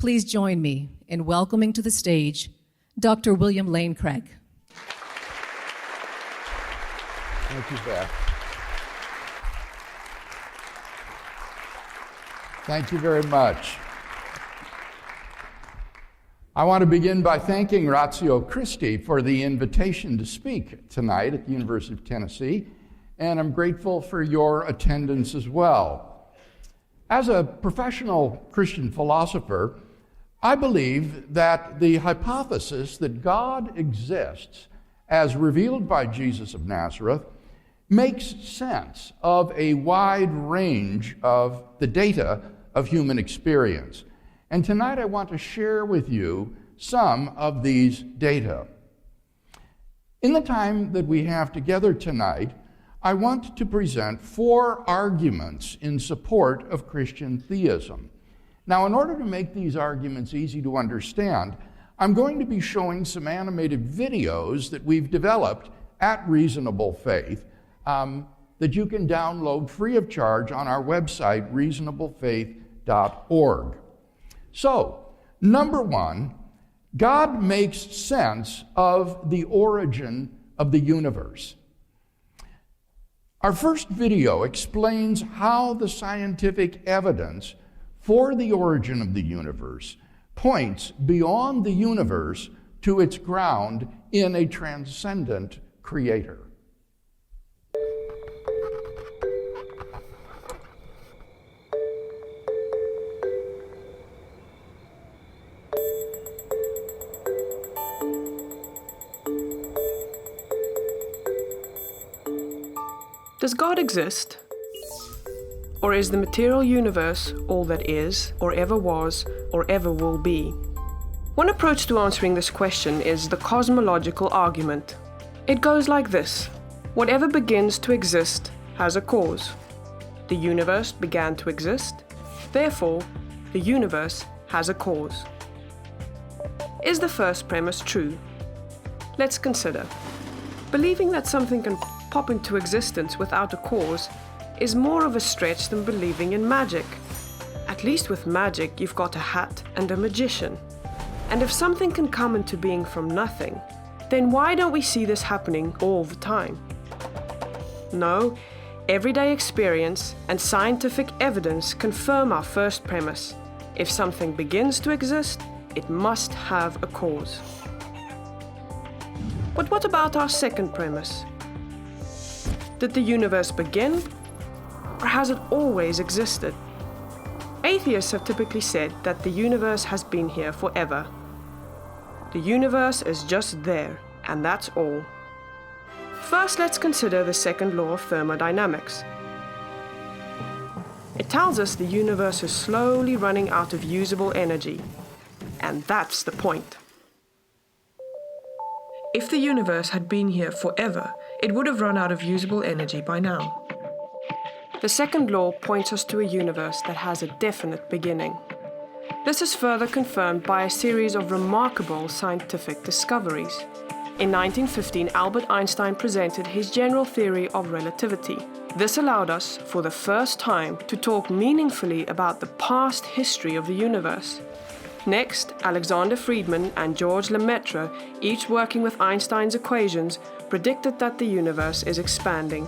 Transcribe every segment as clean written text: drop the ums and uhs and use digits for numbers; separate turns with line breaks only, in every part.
Please join me in welcoming to the stage Dr. William Lane Craig.
Thank you, Beth. Thank you very much. I want to begin by thanking Ratio Christi for the invitation to speak tonight at the University of Tennessee, and I'm grateful for your attendance as well. As a professional Christian philosopher, I believe that the hypothesis that God exists as revealed by Jesus of Nazareth makes sense of a wide range of the data of human experience. And tonight I want to share with you some of these data. In the time that we have together tonight, I want to present 4 arguments in support of Christian theism. Now, in order to make these arguments easy to understand, I'm going to be showing some animated videos that we've developed at Reasonable Faith that you can download free of charge on our website, reasonablefaith.org. So, number 1, God makes sense of the origin of the universe. Our first video explains how the scientific evidence for the origin of the universe points beyond the universe to its ground in a transcendent creator.
Does God exist? Or is the material universe all that is, or ever was, or ever will be? One approach to answering this question is the cosmological argument. It goes like this: whatever begins to exist has a cause. The universe began to exist, therefore, the universe has a cause. Is the first premise true? Let's consider. Believing that something can pop into existence without a cause is more of a stretch than believing in magic. At least with magic, you've got a hat and a magician. And if something can come into being from nothing, then why don't we see this happening all the time? No, everyday experience and scientific evidence confirm our first premise. If something begins to exist, it must have a cause. But what about our second premise? Did the universe begin, or has it always existed? Atheists have typically said that the universe has been here forever. The universe is just there, and that's all. First, let's consider the second law of thermodynamics. It tells us the universe is slowly running out of usable energy, and that's the point. If the universe had been here forever, it would have run out of usable energy by now. The second law points us to a universe that has a definite beginning. This is further confirmed by a series of remarkable scientific discoveries. In 1915, Albert Einstein presented his general theory of relativity. This allowed us, for the first time, to talk meaningfully about the past history of the universe. Next, Alexander Friedmann and George Lemaitre, each working with Einstein's equations, predicted that the universe is expanding.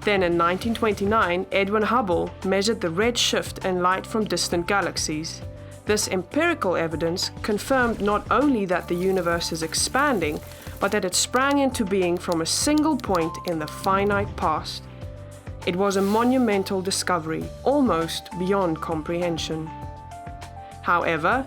Then in 1929, Edwin Hubble measured the red shift in light from distant galaxies. This empirical evidence confirmed not only that the universe is expanding, but that it sprang into being from a single point in the finite past. It was a monumental discovery, almost beyond comprehension. However,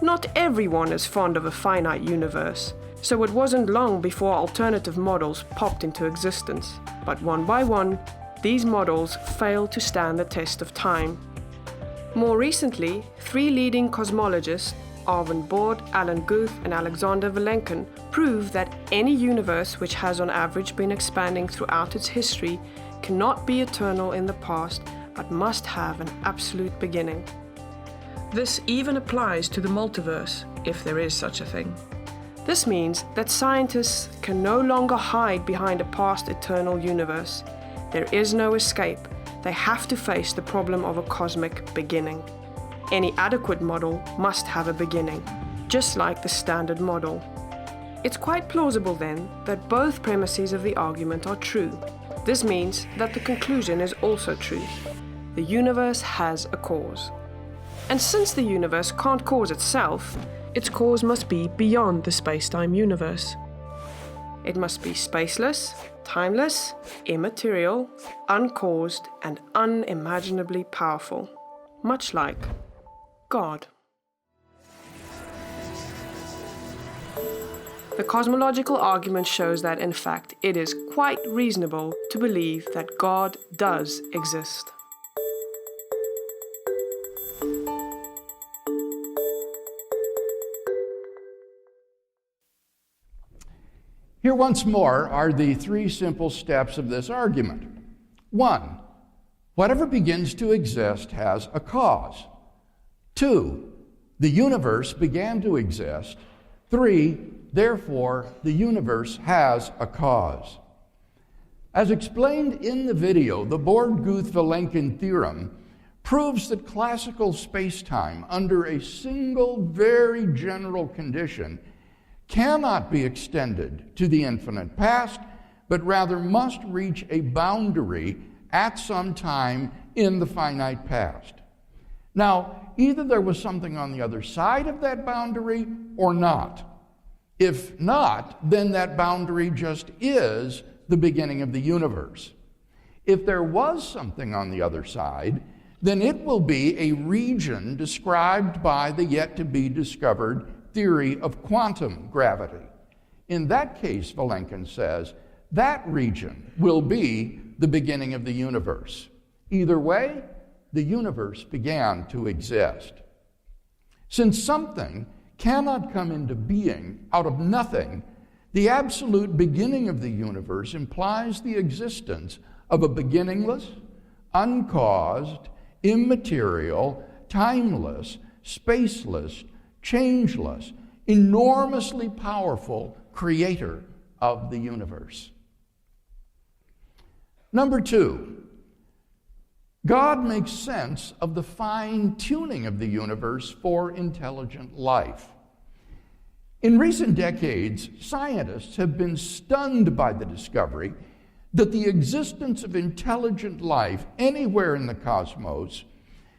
not everyone is fond of a finite universe, so it wasn't long before alternative models popped into existence. But one by one, these models failed to stand the test of time. More recently, 3 leading cosmologists, Arvin Bord, Alan Guth, and Alexander Vilenkin, proved that any universe which has on average been expanding throughout its history cannot be eternal in the past, but must have an absolute beginning. This even applies to the multiverse, if there is such a thing. This means that scientists can no longer hide behind a past eternal universe. There is no escape. They have to face the problem of a cosmic beginning. Any adequate model must have a beginning, just like the standard model. It's quite plausible then that both premises of the argument are true. This means that the conclusion is also true. The universe has a cause. And since the universe can't cause itself, its cause must be beyond the space-time universe. It must be spaceless, timeless, immaterial, uncaused, and unimaginably powerful, much like God. The cosmological argument shows that, in fact, it is quite reasonable to believe that God does exist.
Here once more are the three simple steps of this argument. 1, whatever begins to exist has a cause. 2, the universe began to exist. 3, therefore, the universe has a cause. As explained in the video, the Born-Guth-Vilenkin theorem proves that classical space-time, under a single, very general condition, cannot be extended to the infinite past, but rather must reach a boundary at some time in the finite past. Now, either there was something on the other side of that boundary or not. If not, then that boundary just is the beginning of the universe. If there was something on the other side, then it will be a region described by the yet-to-be-discovered theory of quantum gravity. In that case, Vilenkin says, that region will be the beginning of the universe. Either way, the universe began to exist. Since something cannot come into being out of nothing, the absolute beginning of the universe implies the existence of a beginningless, uncaused, immaterial, timeless, spaceless, changeless, enormously powerful creator of the universe. Number 2, God makes sense of the fine-tuning of the universe for intelligent life. In recent decades, scientists have been stunned by the discovery that the existence of intelligent life anywhere in the cosmos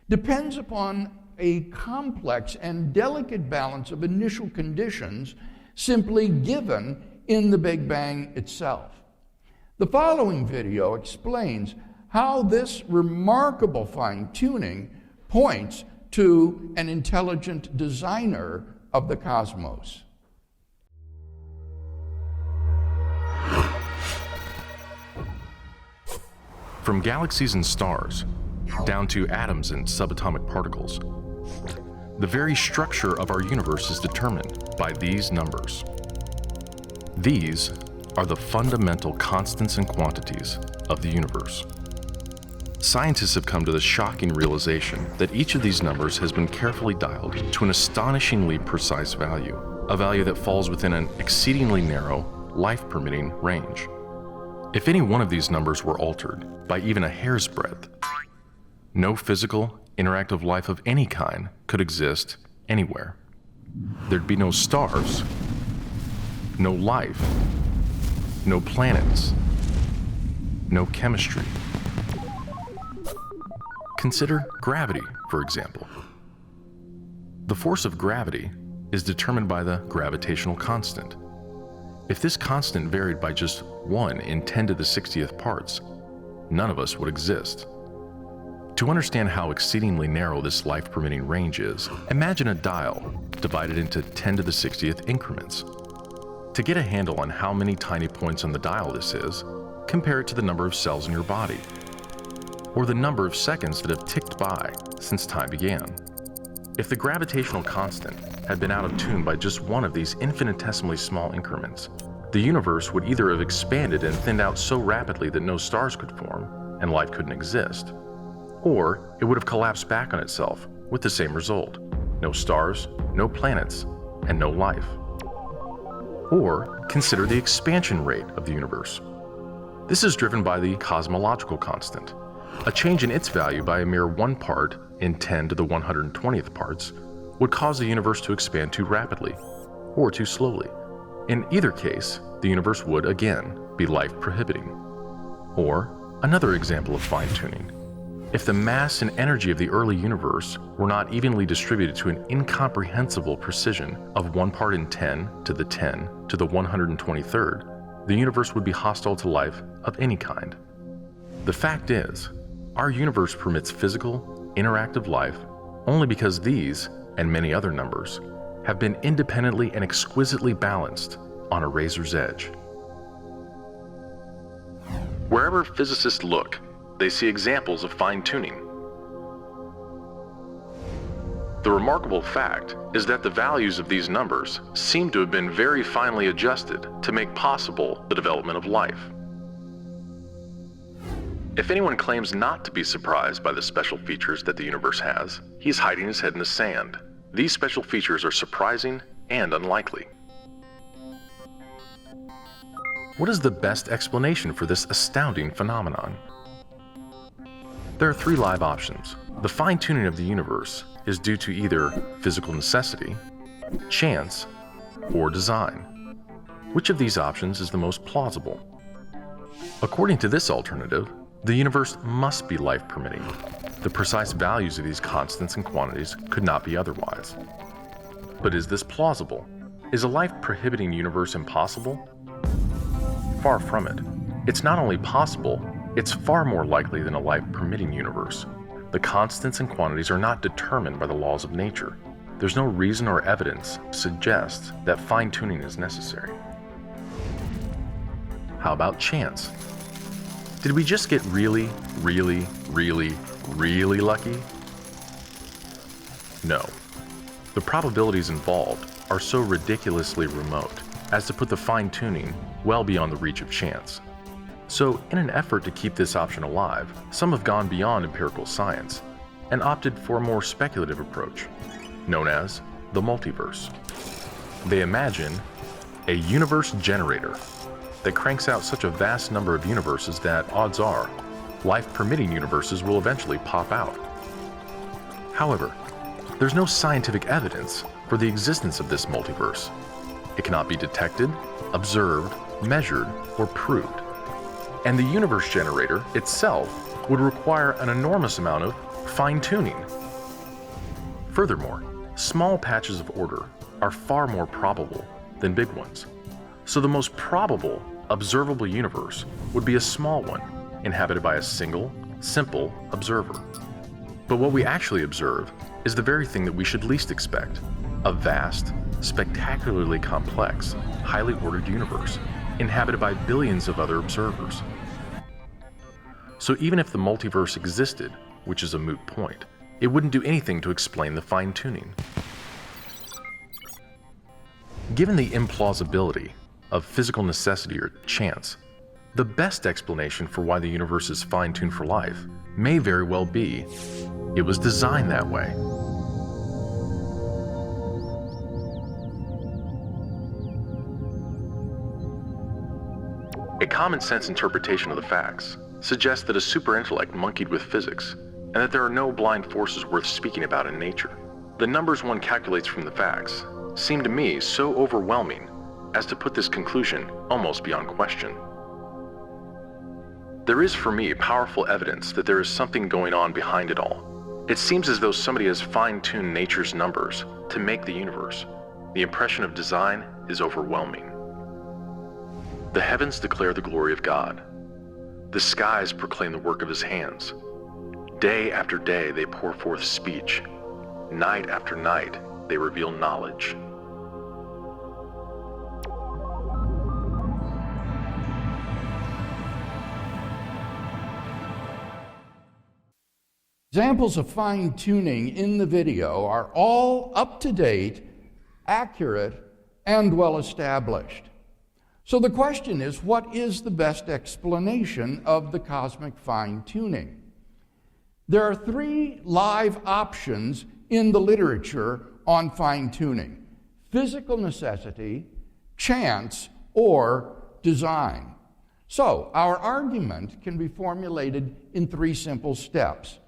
depends upon a complex and delicate balance of initial conditions simply given in the Big Bang itself. The following video explains how this remarkable fine-tuning points to an intelligent designer of the cosmos.
From galaxies and stars, down to atoms and subatomic particles, the very structure of our universe is determined by these numbers. These are the fundamental constants and quantities of the universe. Scientists have come to the shocking realization that each of these numbers has been carefully dialed to an astonishingly precise value, a value that falls within an exceedingly narrow, life-permitting range. If any one of these numbers were altered by even a hair's breadth, no physical, interactive life of any kind could exist anywhere. There'd be no stars, no life, no planets, no chemistry. Consider gravity, for example. The force of gravity is determined by the gravitational constant. If this constant varied by just 1 in 10 to the 60th parts, none of us would exist. To understand how exceedingly narrow this life-permitting range is, imagine a dial divided into 10 to the 60th increments. To get a handle on how many tiny points on the dial this is, compare it to the number of cells in your body, or the number of seconds that have ticked by since time began. If the gravitational constant had been out of tune by just one of these infinitesimally small increments, the universe would either have expanded and thinned out so rapidly that no stars could form and life couldn't exist, or it would have collapsed back on itself with the same result: no stars, no planets, and no life. Or consider the expansion rate of the universe. This is driven by the cosmological constant. A change in its value by a mere 1 part in 10 to the 120th parts would cause the universe to expand too rapidly or too slowly. In either case, the universe would, again, be life-prohibiting. Or, another example of fine-tuning. If the mass and energy of the early universe were not evenly distributed to an incomprehensible precision of 1 part in 10 to the 10 to the 123rd, the universe would be hostile to life of any kind. The fact is, our universe permits physical, interactive life only because these, and many other numbers, have been independently and exquisitely balanced on a razor's edge. Wherever physicists look, they see examples of fine-tuning. The remarkable fact is that the values of these numbers seem to have been very finely adjusted to make possible the development of life. If anyone claims not to be surprised by the special features that the universe has, he's hiding his head in the sand. These special features are surprising and unlikely. What is the best explanation for this astounding phenomenon? There are 3 live options. The fine-tuning of the universe is due to either physical necessity, chance, or design. Which of these options is the most plausible? According to this alternative, the universe must be life-permitting. The precise values of these constants and quantities could not be otherwise. But is this plausible? Is a life-prohibiting universe impossible? Far from it. It's not only possible, it's far more likely than a life-permitting universe. The constants and quantities are not determined by the laws of nature. There's no reason or evidence to suggest that fine-tuning is necessary. How about chance? Did we just get really, really, really, really lucky? No. The probabilities involved are so ridiculously remote as to put the fine-tuning well beyond the reach of chance. So, in an effort to keep this option alive, some have gone beyond empirical science and opted for a more speculative approach, known as the multiverse. They imagine a universe generator that cranks out such a vast number of universes that, odds are, life-permitting universes will eventually pop out. However, there's no scientific evidence for the existence of this multiverse. It cannot be detected, observed, measured, or proved. And the universe generator itself would require an enormous amount of fine-tuning. Furthermore, small patches of order are far more probable than big ones. So the most probable observable universe would be a small one, inhabited by a single, simple observer. But what we actually observe is the very thing that we should least expect: a vast, spectacularly complex, highly ordered universe, inhabited by billions of other observers. So even if the multiverse existed, which is a moot point, it wouldn't do anything to explain the fine-tuning. Given the implausibility of physical necessity or chance, the best explanation for why the universe is fine-tuned for life may very well be it was designed that way. A common-sense interpretation of the facts suggests that a superintellect monkeyed with physics, and that there are no blind forces worth speaking about in nature. The numbers one calculates from the facts seem to me so overwhelming as to put this conclusion almost beyond question. There is for me powerful evidence that there is something going on behind it all. It seems as though somebody has fine-tuned nature's numbers to make the universe. The impression of design is overwhelming. The heavens declare the glory of God. The skies proclaim the work of his hands. Day after day they pour forth speech. Night after night they reveal knowledge.
Examples of fine-tuning in the video are all up-to-date, accurate, and well-established. So the question is, what is the best explanation of the cosmic fine-tuning? There are 3 live options in the literature on fine-tuning: physical necessity, chance, or design. So, our argument can be formulated in 3 simple steps.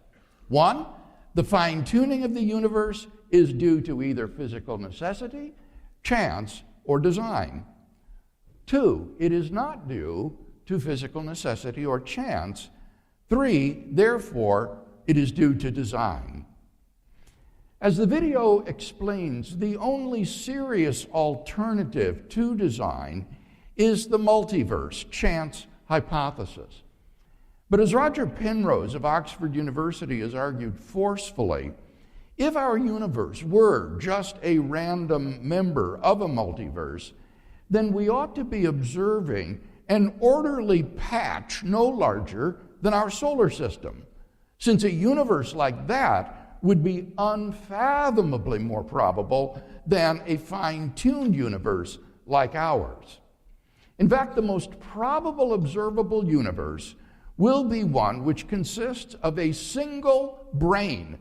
1, the fine-tuning of the universe is due to either physical necessity, chance, or design. 2, it is not due to physical necessity or chance. 3, therefore, it is due to design. As the video explains, the only serious alternative to design is the multiverse chance hypothesis. But as Roger Penrose of Oxford University has argued forcefully, if our universe were just a random member of a multiverse, then we ought to be observing an orderly patch no larger than our solar system, since a universe like that would be unfathomably more probable than a fine-tuned universe like ours. In fact, the most probable observable universe will be one which consists of a single brain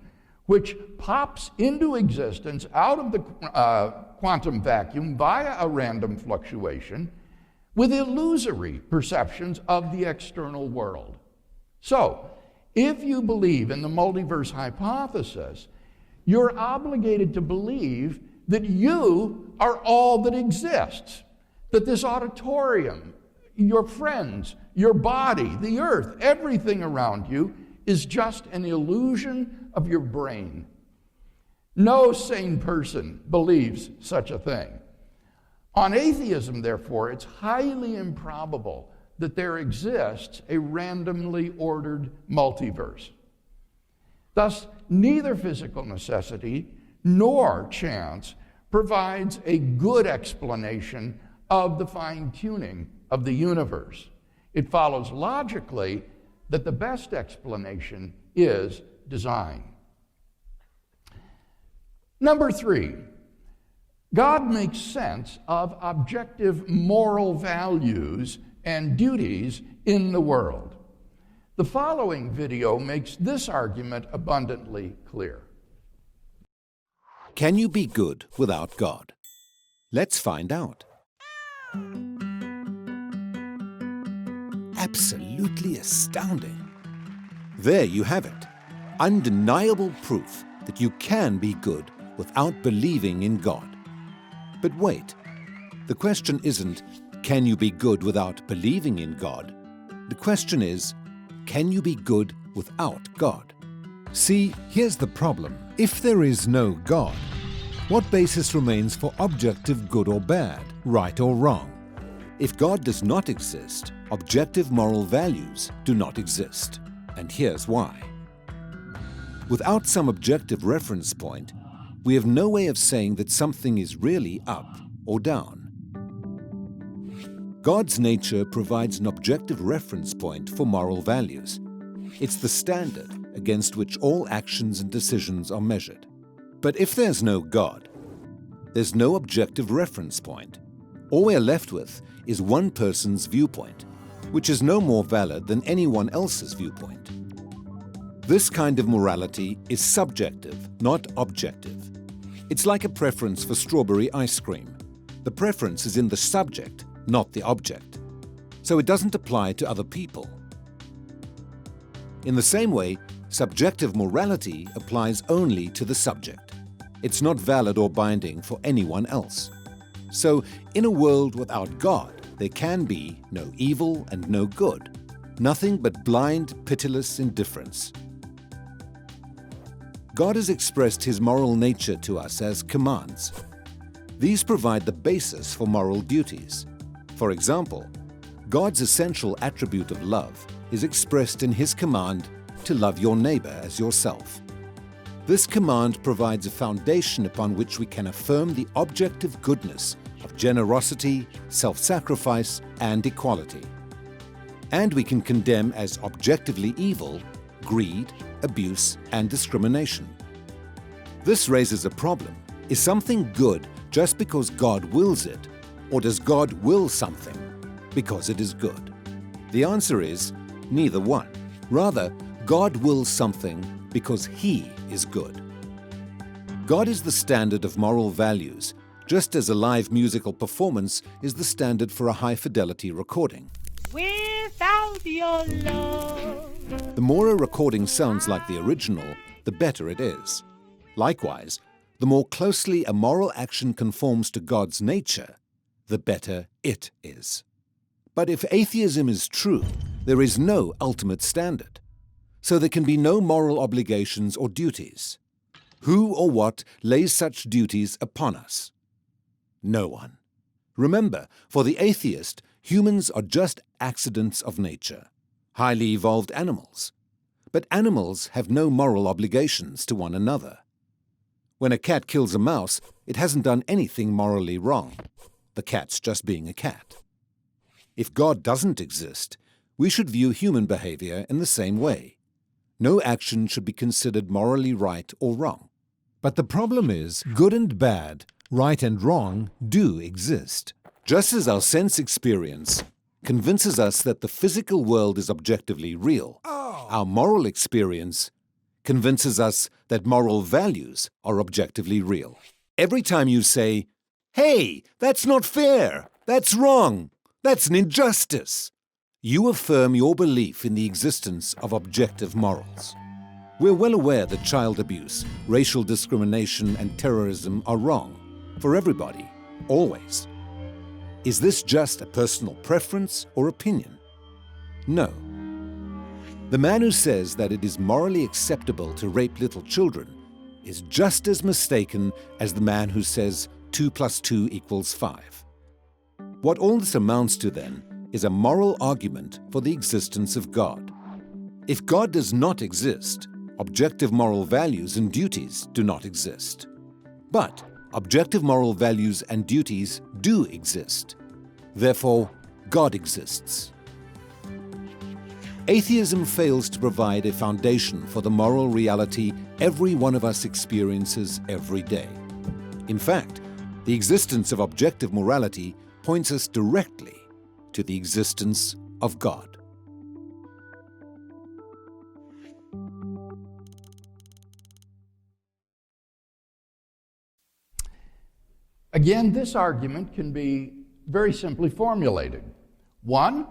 which pops into existence out of the quantum vacuum via a random fluctuation with illusory perceptions of the external world. So, if you believe in the multiverse hypothesis, you're obligated to believe that you are all that exists, that this auditorium, your friends, your body, the earth, everything around you is just an illusion of your brain. No sane person believes such a thing. On atheism, therefore, it's highly improbable that there exists a randomly ordered multiverse. Thus, neither physical necessity nor chance provides a good explanation of the fine-tuning of the universe. It follows logically that the best explanation is design. Number 3, God makes sense of objective moral values and duties in the world. The following video makes this argument abundantly clear.
Can you be good without God? Let's find out. Absolutely astounding. There you have it. Undeniable proof that you can be good without believing in God. But wait, the question isn't, can you be good without believing in God? The question is, can you be good without God? See, here's the problem. If there is no God, what basis remains for objective good or bad, right or wrong? If God does not exist, objective moral values do not exist. And here's why. Without some objective reference point, we have no way of saying that something is really up or down. God's nature provides an objective reference point for moral values. It's the standard against which all actions and decisions are measured. But if there's no God, there's no objective reference point. All we're left with is one person's viewpoint, which is no more valid than anyone else's viewpoint. This kind of morality is subjective, not objective. It's like a preference for strawberry ice cream. The preference is in the subject, not the object. So it doesn't apply to other people. In the same way, subjective morality applies only to the subject. It's not valid or binding for anyone else. So, in a world without God, there can be no evil and no good, nothing but blind, pitiless indifference. God has expressed his moral nature to us as commands. These provide the basis for moral duties. For example, God's essential attribute of love is expressed in his command to love your neighbor as yourself. This command provides a foundation upon which we can affirm the objective goodness of generosity, self-sacrifice, and equality. And we can condemn as objectively evil greed, abuse, and discrimination. This raises a problem. Is something good just because God wills it, or does God will something because it is good? The answer is neither one. Rather, God wills something because he is good. God is the standard of moral values, just as a live musical performance is the standard for a high-fidelity recording.
We're with your love.
The more a recording sounds like the original, the better it is. Likewise, the more closely a moral action conforms to God's nature, the better it is. But if atheism is true, there is no ultimate standard. So there can be no moral obligations or duties. Who or what lays such duties upon us? No one. Remember, for the atheist, humans are just accidents of nature, highly evolved animals. But animals have no moral obligations to one another. When a cat kills a mouse, it hasn't done anything morally wrong. The cat's just being a cat. If God doesn't exist, we should view human behavior in the same way. No action should be considered morally right or wrong. But the problem is, good and bad, right and wrong, do exist. Just as our sense experience convinces us that the physical world is objectively real, our moral experience convinces us that moral values are objectively real. Every time you say, "Hey, that's not fair, that's wrong, that's an injustice," you affirm your belief in the existence of objective morals. We're well aware that child abuse, racial discrimination, and terrorism are wrong for everybody, always. Is this just a personal preference or opinion? No. The man who says that it is morally acceptable to rape little children is just as mistaken as the man who says 2 + 2 = 5. What all this amounts to, then, is a moral argument for the existence of God. If God does not exist, objective moral values and duties do not exist. But objective moral values and duties do exist. Therefore, God exists. Atheism fails to provide a foundation for the moral reality every one of us experiences every day. In fact, the existence of objective morality points us directly to the existence of God.
Again, this argument can be very simply formulated. 1,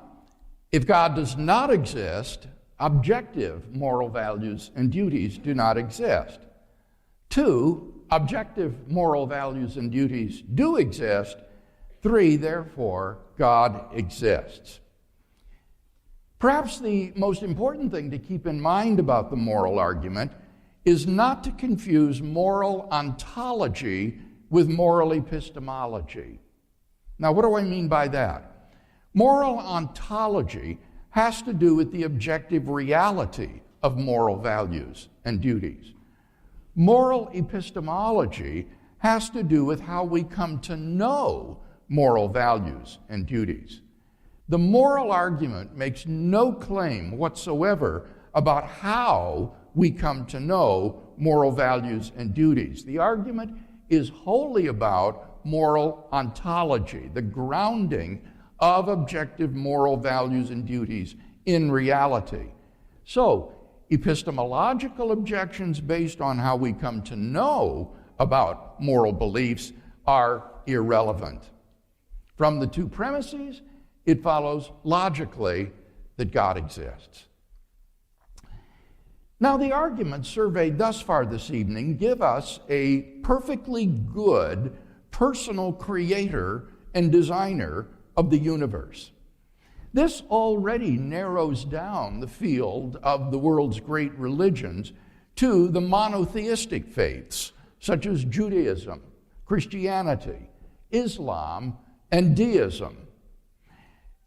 if God does not exist, objective moral values and duties do not exist. 2, objective moral values and duties do exist. 3, therefore, God exists. Perhaps the most important thing to keep in mind about the moral argument is not to confuse moral ontology with moral epistemology. Now, what do I mean by that? Moral ontology has to do with the objective reality of moral values and duties. Moral epistemology has to do with how we come to know moral values and duties. The moral argument makes no claim whatsoever about how we come to know moral values and duties. The argument is wholly about moral ontology, the grounding of objective moral values and duties in reality. So, epistemological objections based on how we come to know about moral beliefs are irrelevant. From the two premises, it follows logically that God exists. Now, the arguments surveyed thus far this evening give us a perfectly good personal creator and designer of the universe. This already narrows down the field of the world's great religions to the monotheistic faiths, such as Judaism, Christianity, Islam, and deism.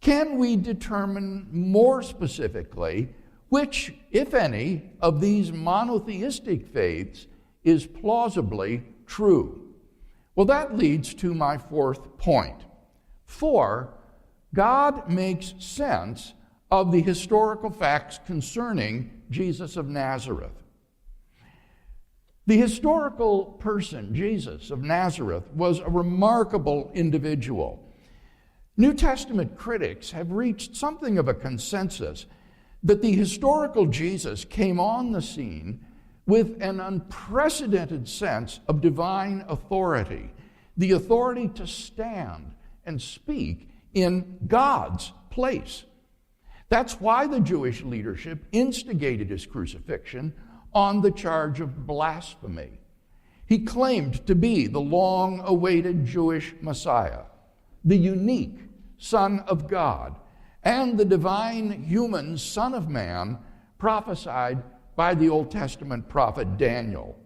Can we determine more specifically which, if any, of these monotheistic faiths is plausibly true? Well, that leads to my fourth point. 4, God makes sense of the historical facts concerning Jesus of Nazareth. The historical person, Jesus of Nazareth, was a remarkable individual. New Testament critics have reached something of a consensus that the historical Jesus came on the scene with an unprecedented sense of divine authority, the authority to stand and speak in God's place. That's why the Jewish leadership instigated his crucifixion on the charge of blasphemy. He claimed to be the long-awaited Jewish Messiah, the unique Son of God, and the divine human Son of Man prophesied by the Old Testament prophet Daniel.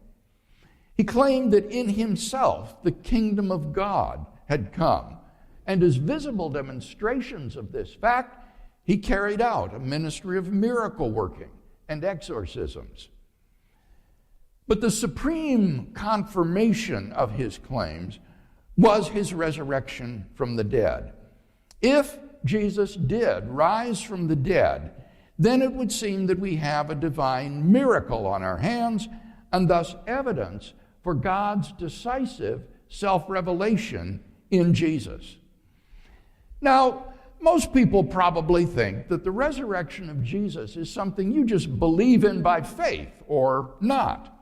He claimed that in himself the kingdom of God had come, and as visible demonstrations of this fact, he carried out a ministry of miracle working and exorcisms. But the supreme confirmation of his claims was his resurrection from the dead. If Jesus did rise from the dead, then it would seem that we have a divine miracle on our hands, and thus evidence for God's decisive self-revelation in Jesus. Now, most people probably think that the resurrection of Jesus is something you just believe in by faith or not.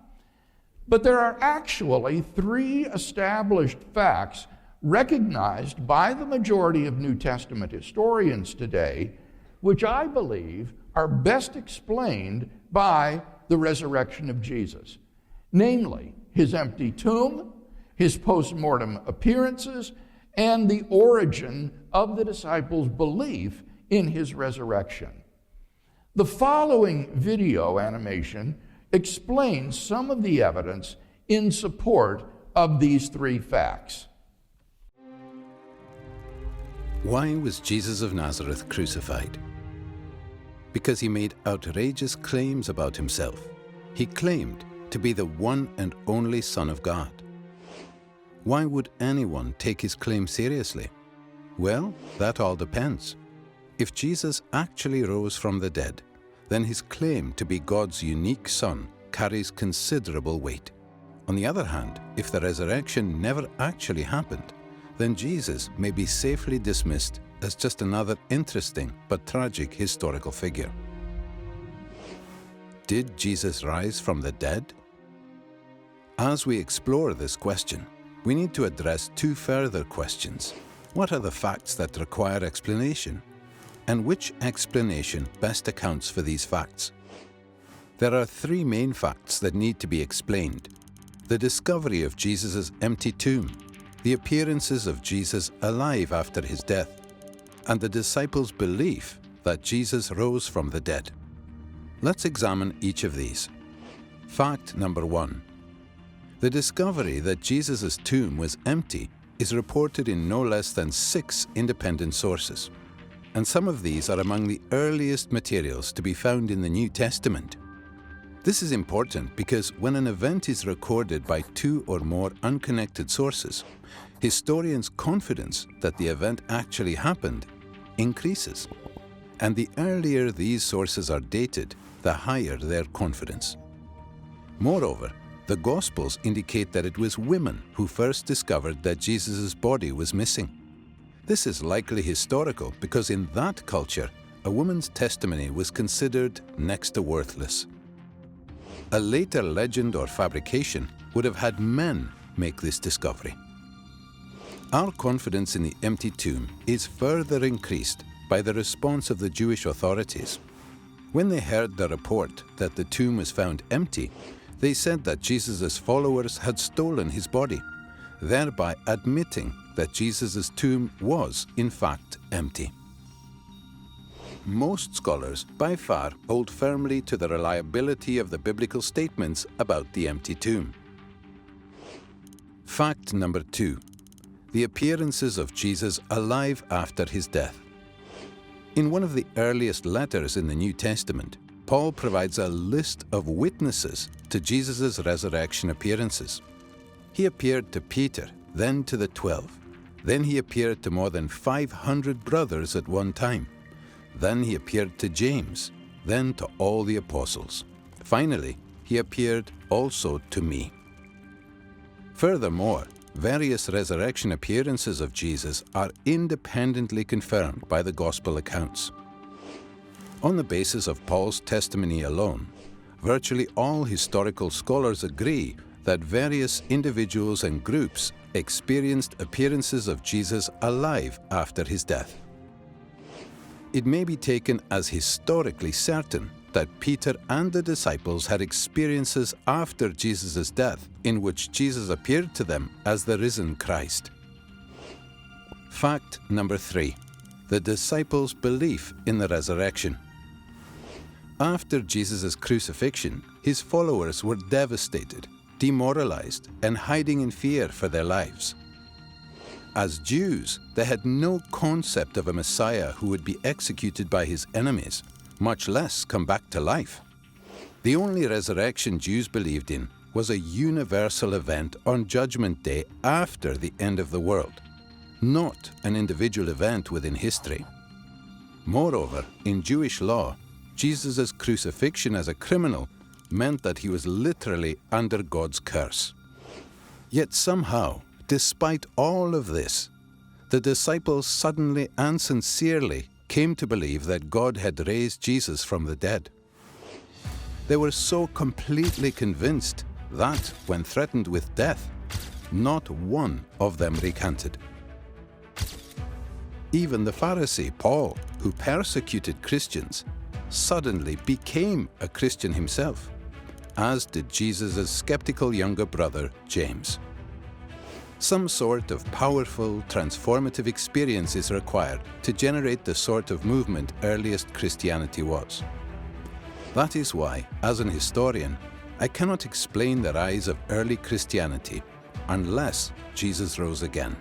But there are actually 3 established facts recognized by the majority of New Testament historians today, which I believe are best explained by the resurrection of Jesus. Namely, his empty tomb, his post-mortem appearances, and the origin of the disciples' belief in his resurrection. The following video animation explains some of the evidence in support of these 3 facts.
Why was Jesus of Nazareth crucified? Because he made outrageous claims about himself. He claimed to be the one and only Son of God. Why would anyone take his claim seriously? Well, that all depends. If Jesus actually rose from the dead, then his claim to be God's unique Son carries considerable weight. On the other hand, if the resurrection never actually happened, then Jesus may be safely dismissed as just another interesting but tragic historical figure. Did Jesus rise from the dead? As we explore this question, we need to address 2 further questions. What are the facts that require explanation? And which explanation best accounts for these facts? There are 3 main facts that need to be explained: the discovery of Jesus' empty tomb, the appearances of Jesus alive after his death, and the disciples' belief that Jesus rose from the dead. Let's examine each of these. Fact number 1. The discovery that Jesus' tomb was empty is reported in no less than 6 independent sources. And some of these are among the earliest materials to be found in the New Testament. This is important because when an event is recorded by 2 or more unconnected sources, historians' confidence that the event actually happened increases. And the earlier these sources are dated, the higher their confidence. Moreover, the Gospels indicate that it was women who first discovered that Jesus' body was missing. This is likely historical because in that culture, a woman's testimony was considered next to worthless. A later legend or fabrication would have had men make this discovery. Our confidence in the empty tomb is further increased by the response of the Jewish authorities. When they heard the report that the tomb was found empty, they said that Jesus' followers had stolen his body, thereby admitting that Jesus' tomb was, in fact, empty. Most scholars, by far, hold firmly to the reliability of the biblical statements about the empty tomb. Fact number 2. The appearances of Jesus alive after his death. In one of the earliest letters in the New Testament, Paul provides a list of witnesses to Jesus' resurrection appearances. He appeared to Peter, then to the 12. Then he appeared to more than 500 brothers at one time. Then he appeared to James, then to all the apostles. Finally, he appeared also to me. Furthermore, various resurrection appearances of Jesus are independently confirmed by the Gospel accounts. On the basis of Paul's testimony alone, virtually all historical scholars agree that various individuals and groups experienced appearances of Jesus alive after his death. it may be taken as historically certain that Peter and the disciples had experiences after Jesus' death in which Jesus appeared to them as the risen Christ. Fact number 3. The disciples' belief in the resurrection. After Jesus' crucifixion, his followers were devastated, demoralized, and hiding in fear for their lives. As Jews, they had no concept of a Messiah who would be executed by his enemies, much less come back to life. The only resurrection Jews believed in was a universal event on Judgment Day after the end of the world, not an individual event within history. Moreover, in Jewish law, Jesus' crucifixion as a criminal meant that he was literally under God's curse. Yet somehow, despite all of this, the disciples suddenly and sincerely came to believe that God had raised Jesus from the dead. They were so completely convinced that, when threatened with death, not one of them recanted. Even the Pharisee Paul, who persecuted Christians, suddenly became a Christian himself, as did Jesus' skeptical younger brother, James. Some sort of powerful, transformative experience is required to generate the sort of movement earliest Christianity was. That is why, as an historian, I cannot explain the rise of early Christianity unless Jesus rose again,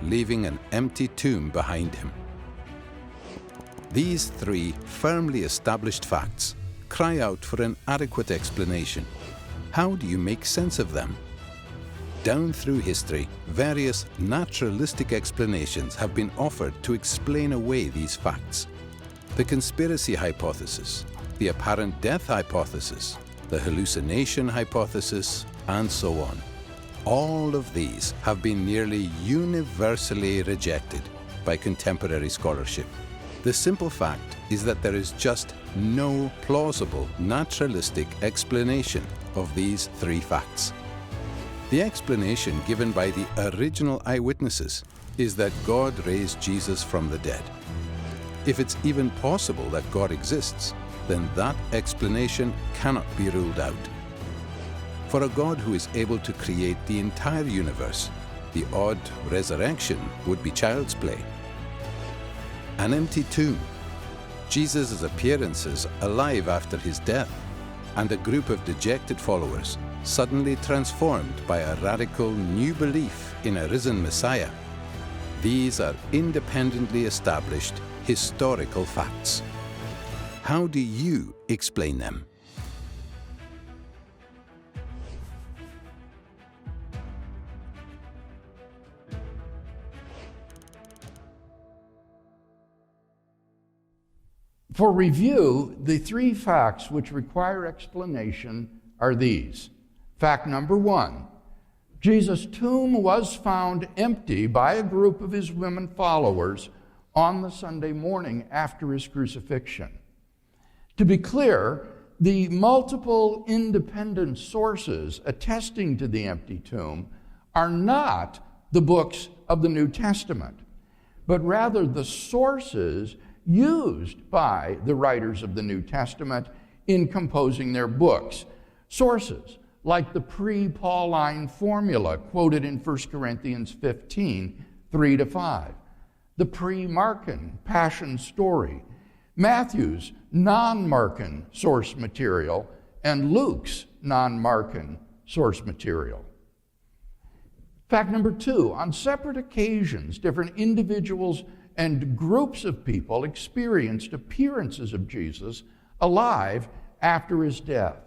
leaving an empty tomb behind him. These 3 firmly established facts cry out for an adequate explanation. How do you make sense of them? Down through history, various naturalistic explanations have been offered to explain away these facts. The conspiracy hypothesis, the apparent death hypothesis, the hallucination hypothesis, and so on. All of these have been nearly universally rejected by contemporary scholarship. The simple fact is that there is just no plausible naturalistic explanation of these 3 facts. The explanation given by the original eyewitnesses is that God raised Jesus from the dead. If it's even possible that God exists, then that explanation cannot be ruled out. For a God who is able to create the entire universe, the odd resurrection would be child's play. An empty tomb, Jesus' appearances alive after his death, and a group of dejected followers suddenly transformed by a radical new belief in a risen Messiah. These are independently established historical facts. How do you explain them?
For review, the 3 facts which require explanation are these. Fact number 1, Jesus' tomb was found empty by a group of his women followers on the Sunday morning after his crucifixion. To be clear, the multiple independent sources attesting to the empty tomb are not the books of the New Testament, but rather the sources used by the writers of the New Testament in composing their books. Sources like the pre-Pauline formula quoted in 1 Corinthians 15, 3-5, the pre-Markan Passion story, Matthew's non-Markan source material, and Luke's non-Markan source material. Fact number 2, on separate occasions, different individuals and groups of people experienced appearances of Jesus alive after his death.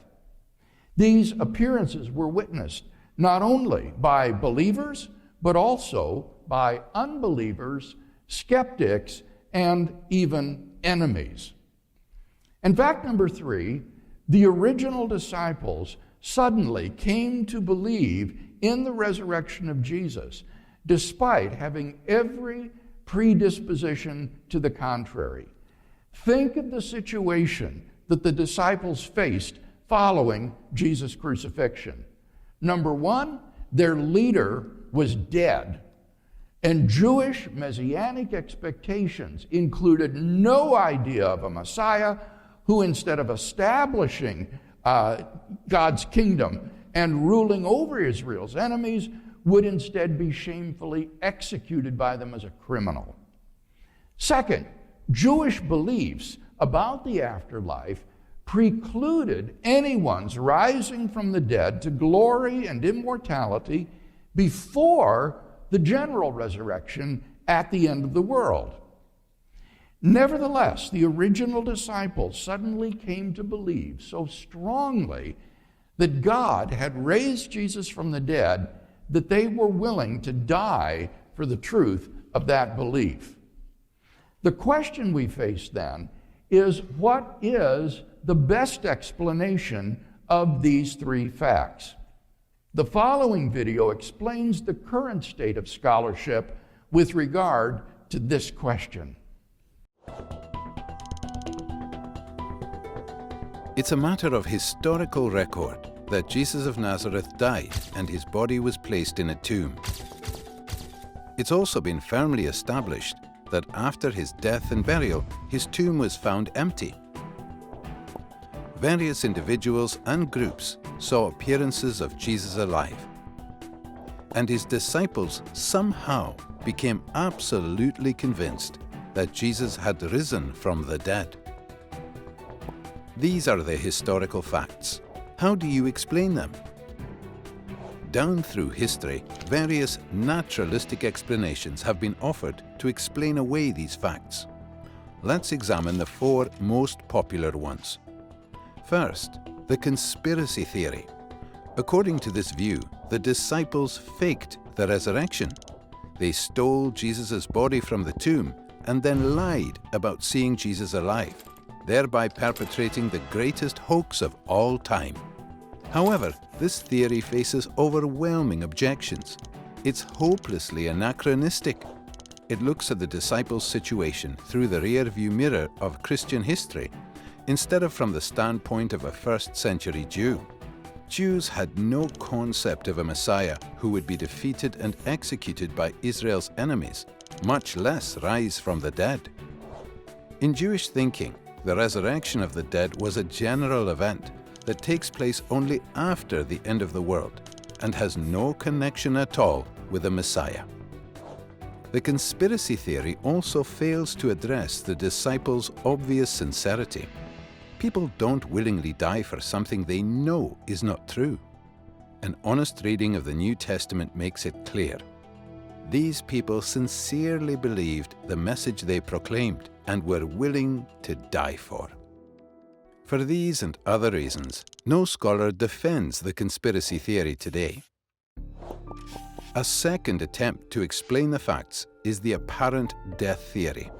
These appearances were witnessed not only by believers, but also by unbelievers, skeptics, and even enemies. And fact number 3, the original disciples suddenly came to believe in the resurrection of Jesus, despite having every predisposition to the contrary. Think of the situation that the disciples faced following Jesus' crucifixion. Number 1, their leader was dead. And Jewish messianic expectations included no idea of a Messiah who, instead of establishing God's kingdom and ruling over Israel's enemies, would instead be shamefully executed by them as a criminal. Second, Jewish beliefs about the afterlife precluded anyone's rising from the dead to glory and immortality before the general resurrection at the end of the world. Nevertheless, the original disciples suddenly came to believe so strongly that God had raised Jesus from the dead that they were willing to die for the truth of that belief. The question we face then is, what is the best explanation of these three facts? The following video explains the current state of scholarship with regard to this question.
It's a matter of historical record that Jesus of Nazareth died and his body was placed in a tomb. It's also been firmly established that after his death and burial, his tomb was found empty. Various individuals and groups saw appearances of Jesus alive, and his disciples somehow became absolutely convinced that Jesus had risen from the dead. These are the historical facts. How do you explain them? Down through history, various naturalistic explanations have been offered to explain away these facts. Let's examine the four most popular ones. First, the conspiracy theory. According to this view, the disciples faked the resurrection. They stole Jesus' body from the tomb and then lied about seeing Jesus alive, thereby perpetrating the greatest hoax of all time. However, this theory faces overwhelming objections. It's hopelessly anachronistic. It looks at the disciples' situation through the rear-view mirror of Christian history, instead of from the standpoint of a first-century Jew. Jews had no concept of a Messiah who would be defeated and executed by Israel's enemies, much less rise from the dead. In Jewish thinking, the resurrection of the dead was a general event that takes place only after the end of the world and has no connection at all with the Messiah. The conspiracy theory also fails to address the disciples' obvious sincerity. People don't willingly die for something they know is not true. An honest reading of the New Testament makes it clear. These people sincerely believed the message they proclaimed and were willing to die for. For these and other reasons, no scholar defends the conspiracy theory today. A second attempt to explain the facts is the apparent death theory.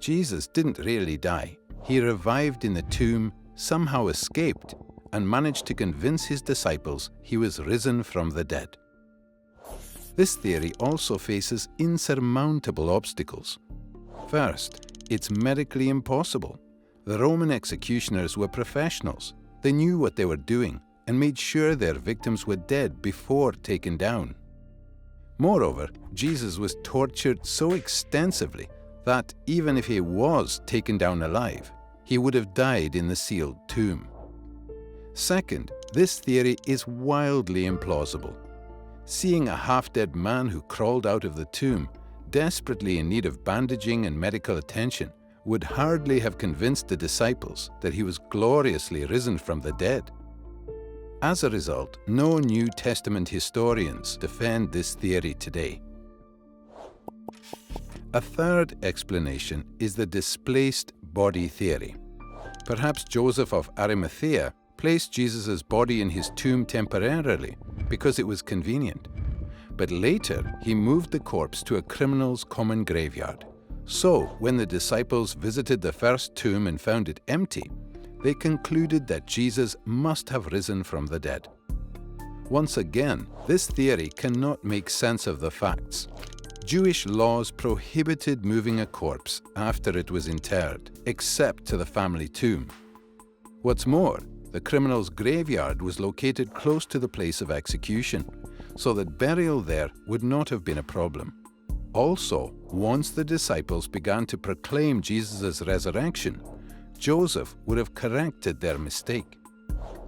Jesus didn't really die. He revived in the tomb, somehow escaped, and managed to convince his disciples he was risen from the dead. This theory also faces insurmountable obstacles. First, it's medically impossible. The Roman executioners were professionals. They knew what they were doing and made sure their victims were dead before taken down. Moreover, Jesus was tortured so extensively that even if he was taken down alive, he would have died in the sealed tomb. Second, this theory is wildly implausible. Seeing a half-dead man who crawled out of the tomb, desperately in need of bandaging and medical attention, would hardly have convinced the disciples that he was gloriously risen from the dead. As a result, no New Testament historians defend this theory today. A third explanation is the displaced body theory. Perhaps Joseph of Arimathea placed Jesus' body in his tomb temporarily because it was convenient. But later, he moved the corpse to a criminal's common graveyard. So, when the disciples visited the first tomb and found it empty, they concluded that Jesus must have risen from the dead. Once again, this theory cannot make sense of the facts. Jewish laws prohibited moving a corpse after it was interred, except to the family tomb. What's more, the criminal's graveyard was located close to the place of execution, so that burial there would not have been a problem. Also, once the disciples began to proclaim Jesus' resurrection, Joseph would have corrected their mistake.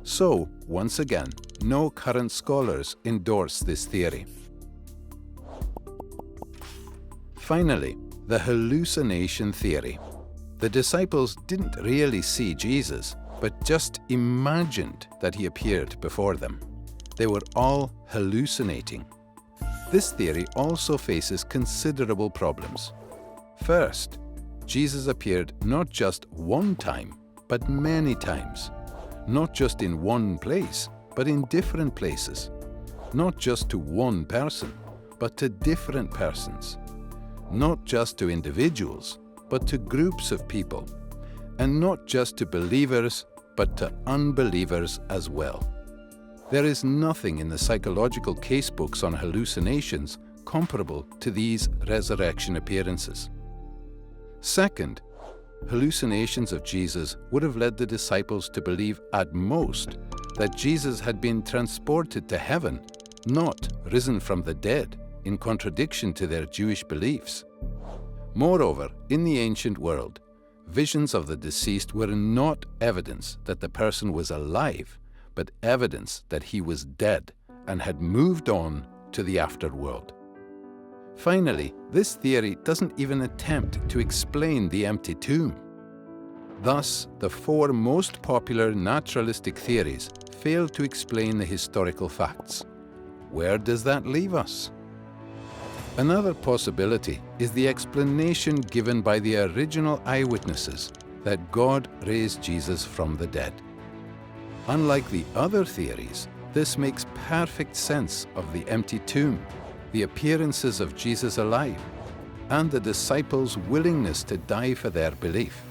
So, once again, no current scholars endorse this theory. Finally, the hallucination theory. The disciples didn't really see Jesus, but just imagined that he appeared before them. They were all hallucinating. This theory also faces considerable problems. First, Jesus appeared not just one time, but many times. Not just in one place, but in different places. Not just to one person, but to different persons. Not just to individuals, but to groups of people. And not just to believers, but to unbelievers as well. There is nothing in the psychological casebooks on hallucinations comparable to these resurrection appearances. Second, hallucinations of Jesus would have led the disciples to believe at most that Jesus had been transported to heaven, not risen from the dead, in contradiction to their Jewish beliefs. Moreover, in the ancient world, visions of the deceased were not evidence that the person was alive, but evidence that he was dead and had moved on to the afterworld. Finally, this theory doesn't even attempt to explain the empty tomb. Thus, the four most popular naturalistic theories fail to explain the historical facts. Where does that leave us? Another possibility is the explanation given by the original eyewitnesses that God raised Jesus from the dead. Unlike the other theories, this makes perfect sense of the empty tomb, the appearances of Jesus alive, and the disciples' willingness to die for their belief.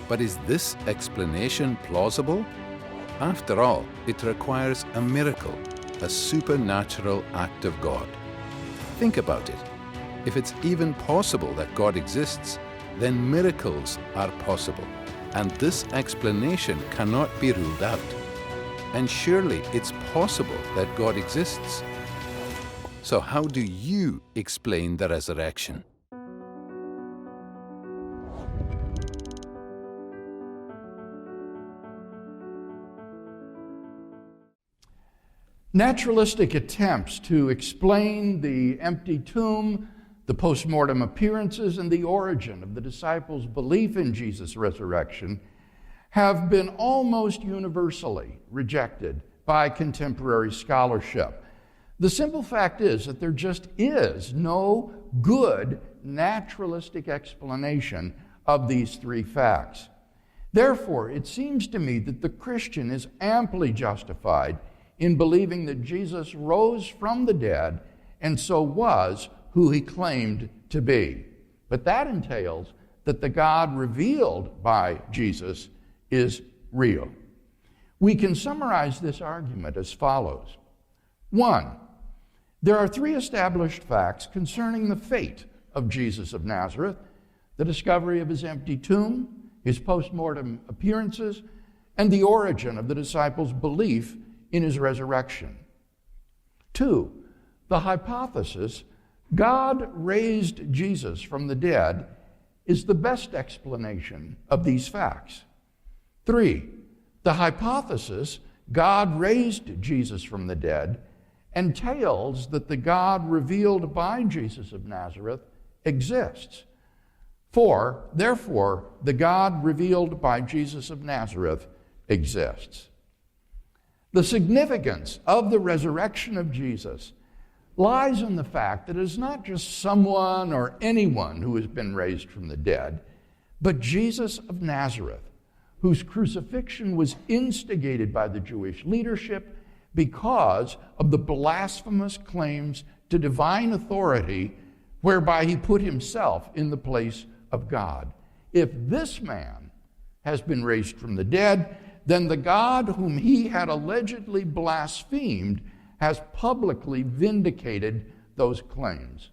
But is this explanation plausible? After all, it requires a miracle, a supernatural act of God. Think about it. If it's even possible that God exists, then miracles are possible, and this explanation cannot be ruled out. And surely it's possible that God exists. So how do you explain the resurrection?
Naturalistic attempts to explain the empty tomb, the post-mortem appearances, and the origin of the disciples' belief in Jesus' resurrection have been almost universally rejected by contemporary scholarship. The simple fact is that there just is no good naturalistic explanation of these three facts. Therefore, it seems to me that the Christian is amply justified in believing that Jesus rose from the dead and so was who he claimed to be. But that entails that the God revealed by Jesus is real. We can summarize this argument as follows. 1, there are three established facts concerning the fate of Jesus of Nazareth: the discovery of his empty tomb, his post-mortem appearances, and the origin of the disciples' belief in his resurrection. 2, the hypothesis God raised Jesus from the dead is the best explanation of these facts. 3, the hypothesis God raised Jesus from the dead entails that the God revealed by Jesus of Nazareth exists. 4, therefore, the God revealed by Jesus of Nazareth exists. The significance of the resurrection of Jesus lies in the fact that it is not just someone or anyone who has been raised from the dead, but Jesus of Nazareth, whose crucifixion was instigated by the Jewish leadership because of the blasphemous claims to divine authority whereby he put himself in the place of God. If this man has been raised from the dead, then the God whom he had allegedly blasphemed has publicly vindicated those claims.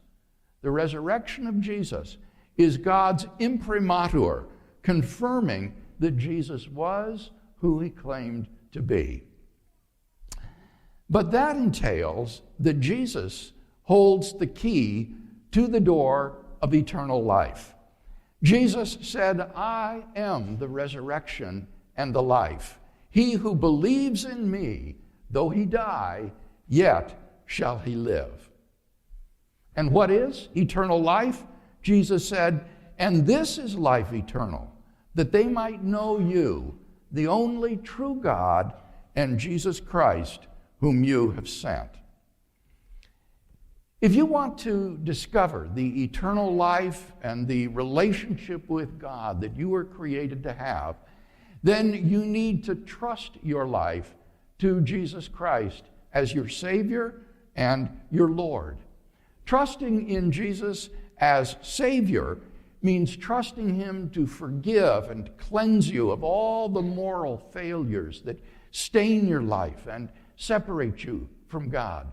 The resurrection of Jesus is God's imprimatur, confirming that Jesus was who he claimed to be. But that entails that Jesus holds the key to the door of eternal life. Jesus said, "I am the resurrection and the life. He who believes in me, though he die, yet shall he live." And what is eternal life? Jesus said, "And this is life eternal, that they might know you, the only true God, and Jesus Christ, whom you have sent." If you want to discover the eternal life and the relationship with God that you were created to have, then you need to trust your life to Jesus Christ as your Savior and your Lord. Trusting in Jesus as Savior means trusting Him to forgive and cleanse you of all the moral failures that stain your life and separate you from God.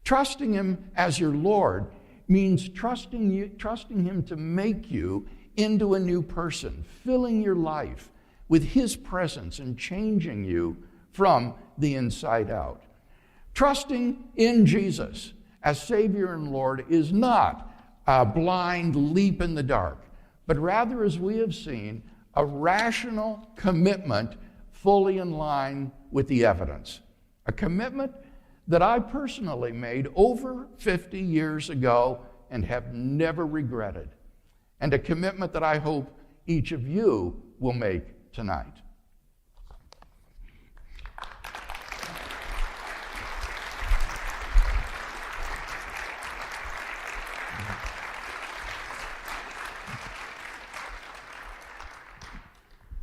Trusting Him as your Lord means trusting Him to make you into a new person, filling your life with His presence and changing you from the inside out. Trusting in Jesus as Savior and Lord is not a blind leap in the dark, but rather, as we have seen, a rational commitment fully in line with the evidence. A commitment that I personally made over 50 years ago and have never regretted. And a commitment that I hope each of you will make tonight.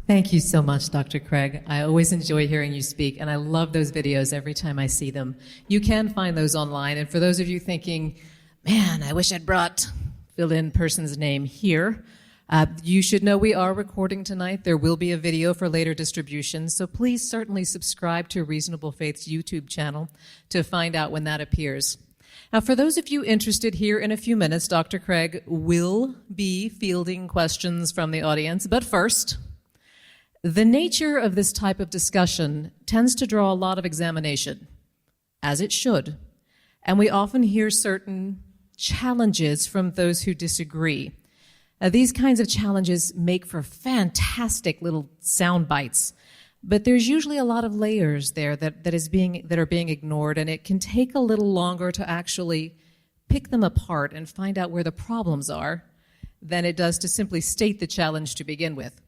Thank you so much, Dr. Craig. I always enjoy hearing you speak, and I love those videos every time I see them. You can find those online, and for those of you thinking, man, I wish I'd brought fill-in person's name here, you should know we are recording tonight. There will be a video for later distribution, so please certainly subscribe to Reasonable Faith's YouTube channel to find out when that appears. Now, for those of you interested, here in a few minutes, Dr. Craig will be fielding questions from the audience, but first, the nature of this type of discussion tends to draw a lot of examination, as it should, and we often hear certain challenges from those who disagree. These kinds of challenges make for fantastic little sound bites, but there's usually a lot of layers there that are being ignored, and it can take a little longer to actually pick them apart and find out where the problems are than it does to simply state the challenge to begin with.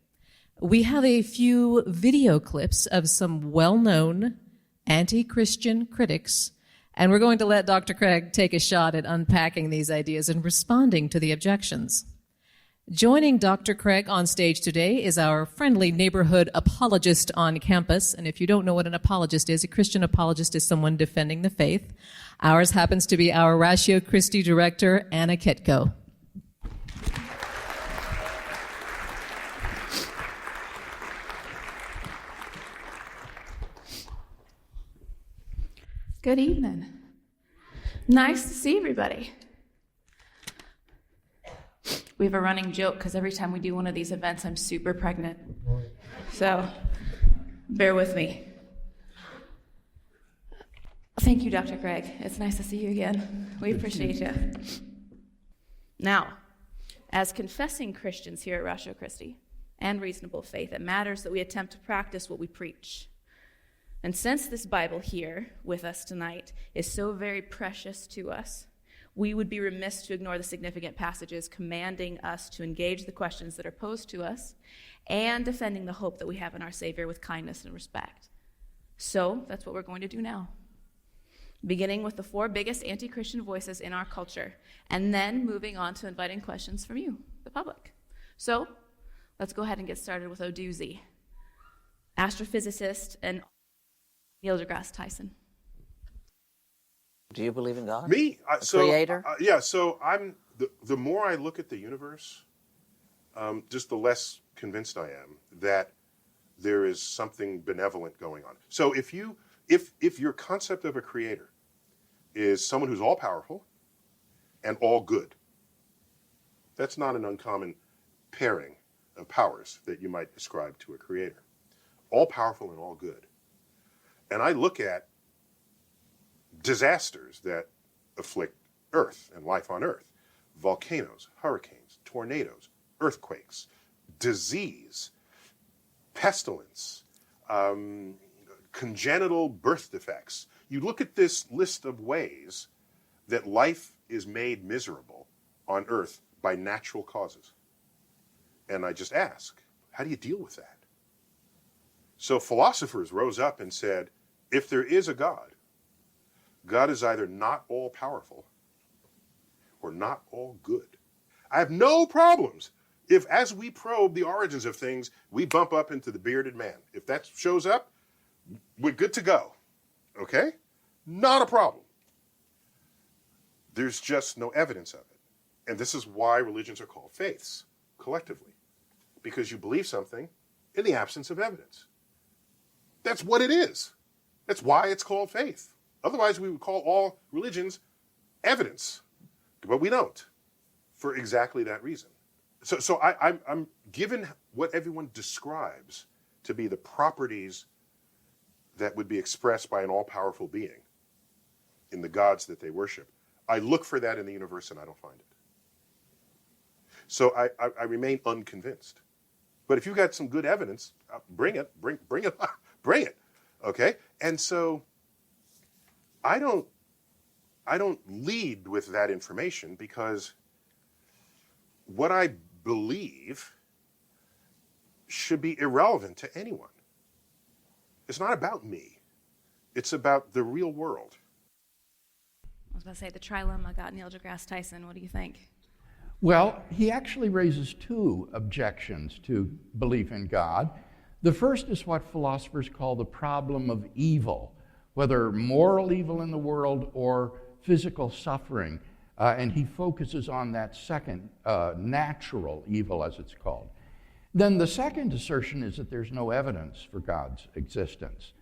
We have a few video clips of some well-known anti-Christian critics, and we're going to let Dr. Craig take a shot at unpacking these ideas and responding to the objections. Joining Dr. Craig on stage today is our friendly neighborhood apologist on campus, and if you don't know what an apologist is, a Christian apologist is someone defending the faith. Ours happens to be our Ratio Christi director, Anna Kitko.
Good evening. Nice to see everybody. We have a running joke because every time we do one of these events, I'm super pregnant. So bear with me. Thank you, Dr. Craig. It's nice to see you again. We appreciate you. Now, as confessing Christians here at Ratio Christi and Reasonable Faith, it matters that we attempt to practice what we preach. And since this Bible here with us tonight is so very precious to us, we would be remiss to ignore the significant passages commanding us to engage the questions that are posed to us and defending the hope that we have in our Savior with kindness and respect. So that's what we're going to do now, beginning with the 4 biggest anti-Christian voices in our culture, and then moving on to inviting questions from you, the public. So let's go ahead and get started with a doozy. Astrophysicist and Neil deGrasse Tyson.
Do you believe in God?
Me?
Creator?
Yeah, so I'm, the more I look at the universe, just the less convinced I am that there is something benevolent going on. So if your concept of a creator is someone who's all powerful and all good, that's not an uncommon pairing of powers that you might ascribe to a creator. All powerful and all good. And I look at disasters that afflict Earth and life on Earth. volcanoes, hurricanes, tornadoes, earthquakes, disease, pestilence, congenital birth defects. You look at this list of ways that life is made miserable on Earth by natural causes. And I just ask, how do you deal with that? So philosophers rose up and said, if there is a God, God is either not all powerful or not all good. I have no problems if, as we probe the origins of things, we bump up into the bearded man. If that shows up, we're good to go. Okay? Not a problem. There's just no evidence of it. And this is why religions are called faiths, collectively. Because you believe something in the absence of evidence. That's what it is. That's why it's called faith. Otherwise, we would call all religions evidence. But we don't, for exactly that reason. So I'm given what everyone describes to be the properties that would be expressed by an all-powerful being in the gods that they worship. I look for that in the universe and I don't find it. So I remain unconvinced. But if you've got some good evidence, bring it, bring it, okay? And so I don't lead with that information because what I believe should be irrelevant to anyone. It's not about me. It's about the real world.
I was about to say the trilemma got Neil deGrasse Tyson. What do you think?
Well, he actually raises two objections to belief in God. The first is what philosophers call the problem of evil, whether moral evil in the world or physical suffering. And he focuses on that second, natural evil, as it's called. Then the second assertion is that there's no evidence for God's existence.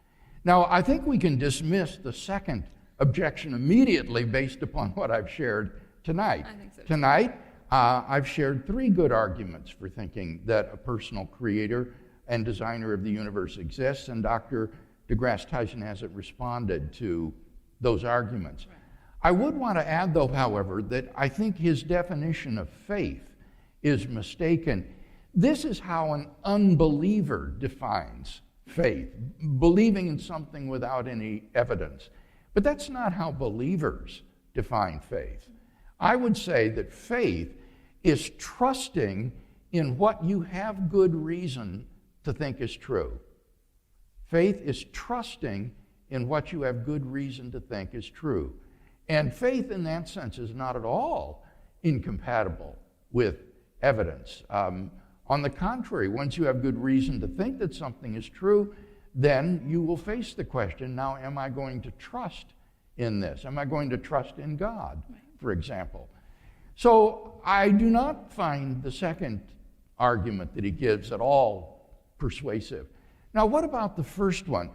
Now, I think we can dismiss the second objection immediately based upon what I've shared tonight.
I think so.
Tonight, I've shared three good arguments for thinking that a personal creator and designer of the universe exists, and Dr. deGrasse Tyson hasn't responded to those arguments.
Right.
I would want to add, though, however, that I think his definition of faith is mistaken. This is how an unbeliever defines faith, believing in something without any evidence. But that's not how believers define faith. I would say that faith is trusting in what you have good reason to think is true. Faith is trusting in what you have good reason to think is true. And faith in that sense is not at all incompatible with evidence. On the contrary, once you have good reason to think that something is true, then you will face the question, now, am I going to trust in this? Am I going to trust in God, for example? So I do not find the second argument that he gives at all persuasive. Now, what about the first one?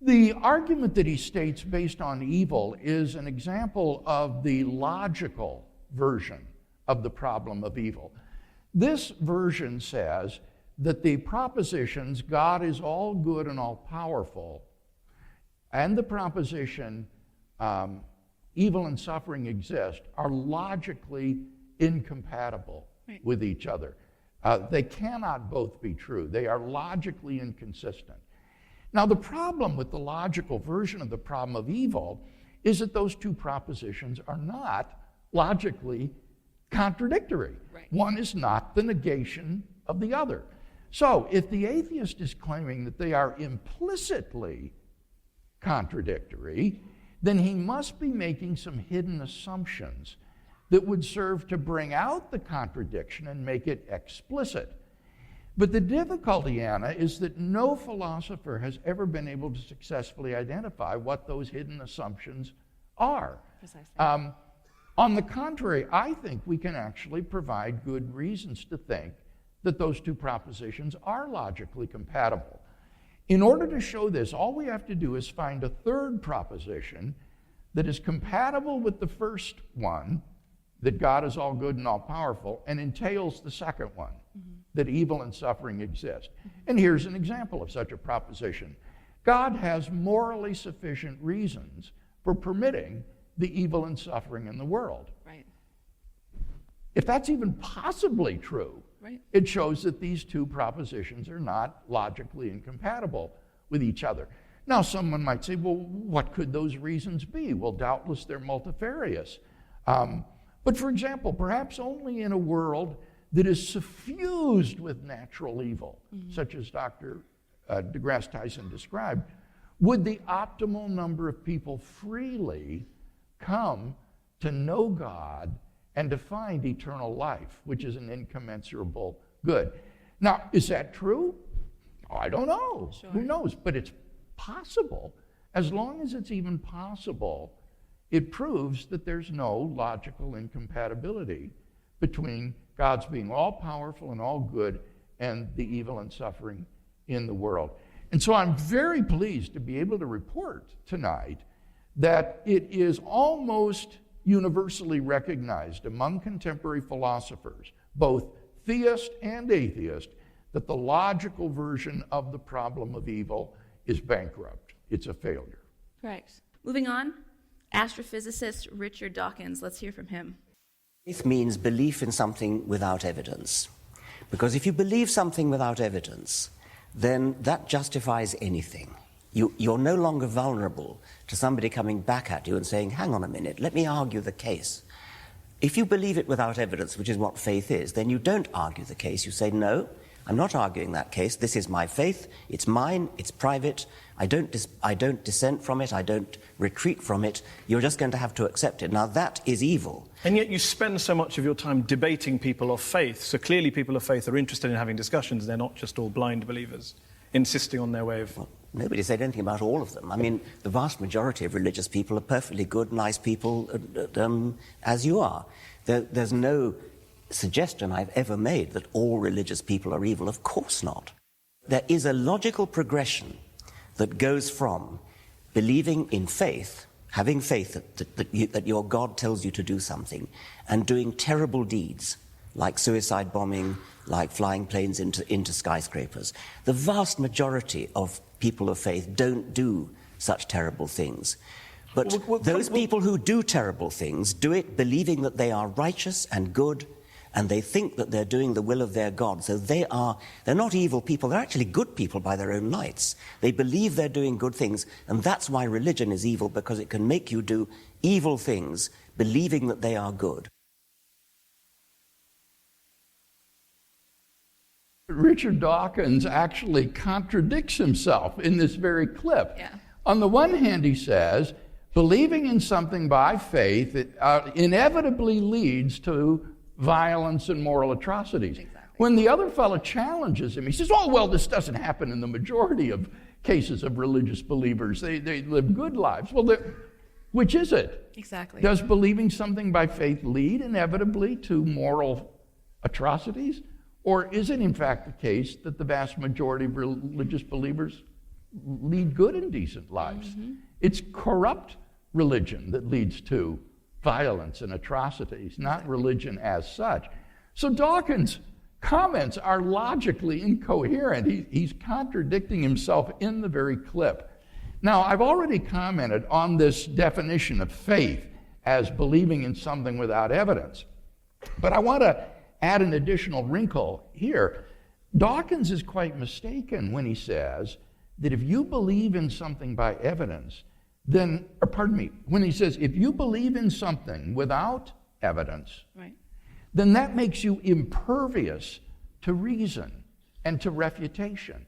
The argument that he states based on evil is an example of the logical version of the problem of evil. This version says that the propositions God is all good and all powerful, and the proposition evil and suffering exist, are logically incompatible with each other. They cannot both be true. They are logically inconsistent. Now, the problem with the logical version of the problem of evil is that those two propositions are not logically contradictory. Right. One is not the negation of the other. So, if the atheist is claiming that they are implicitly contradictory, then he must be making some hidden assumptions that would serve to bring out the contradiction and make it explicit. But the difficulty, Anna, is that no philosopher has ever been able to successfully identify what those hidden assumptions are.
Precisely.
On the contrary, I think we can actually provide good reasons to think that those two propositions are logically compatible. In order to show this, all we have to do is find a third proposition that is compatible with the first one, that God is all good and all powerful, and entails the second one, that evil and suffering exist. And here's an example of such a proposition. God has morally sufficient reasons for permitting the evil and suffering in the world.
Right.
if that's even possibly true,
Right.
it shows that these two propositions are not logically incompatible with each other. Now, someone might say, well, what could those reasons be? Well, doubtless they're multifarious. But for example, perhaps only in a world that is suffused with natural evil, such as Dr. deGrasse Tyson described, would the optimal number of people freely come to know God and to find eternal life, which is an incommensurable good. Now, is that true? I don't know.
Sure.
Who knows? But it's possible. As long as it's even possible, it proves that there's no logical incompatibility between God's being all-powerful and all-good and the evil and suffering in the world. And so I'm very pleased to be able to report tonight that it is almost universally recognized among contemporary philosophers, both theist and atheist, that the logical version of the problem of evil is bankrupt. It's a failure.
Correct. Moving on, astrophysicist Richard Dawkins. Let's hear from him.
Faith means belief in something without evidence. Because if you believe something without evidence, then that justifies anything. You're no longer vulnerable to somebody coming back at you and saying, hang on a minute, let me argue the case. If you believe it without evidence, which is what faith is, then you don't argue the case. You say, no, I'm not arguing that case. This is my faith. It's mine. It's private. I don't dissent from it. I don't retreat from it. You're just going to have to accept it. Now, that is evil.
And yet you spend so much of your time debating people of faith. So clearly people of faith are interested in having discussions. They're not just all blind believers insisting on their way of...
Well, nobody said anything about all of them. I mean, the vast majority of religious people are perfectly good, nice people, as you are. There's no suggestion I've ever made that all religious people are evil. Of course not. There is a logical progression that goes from believing in faith, having faith that your God tells you to do something, and doing terrible deeds, like suicide bombing, like flying planes into skyscrapers. The vast majority of people of faith don't do such terrible things. But those people who do terrible things do it believing that they are righteous and good, and they think that they're doing the will of their God. So they're not evil people, they're actually good people by their own lights. They believe they're doing good things, and that's why religion is evil, because it can make you do evil things, believing that they are good.
Richard Dawkins actually contradicts himself in this very clip.
Yeah.
On the one hand, he says, believing in something by faith inevitably leads to violence and moral atrocities.
Exactly.
When the other fellow challenges him, he says, oh, well, this doesn't happen in the majority of cases of religious believers. They live good lives. Well, which is it?
Exactly.
Does believing something by faith lead inevitably to moral atrocities? Or is it in fact the case that the vast majority of religious believers lead good and decent lives? Mm-hmm. It's corrupt religion that leads to violence and atrocities, not religion as such. So Dawkins' comments are logically incoherent. He's contradicting himself in the very clip. Now, I've already commented on this definition of faith as believing in something without evidence. But I want to add an additional wrinkle here. Dawkins is quite mistaken when he says that if you believe in something by evidence, when he says if you believe in something without evidence,
right,
then that makes you impervious to reason and to refutation.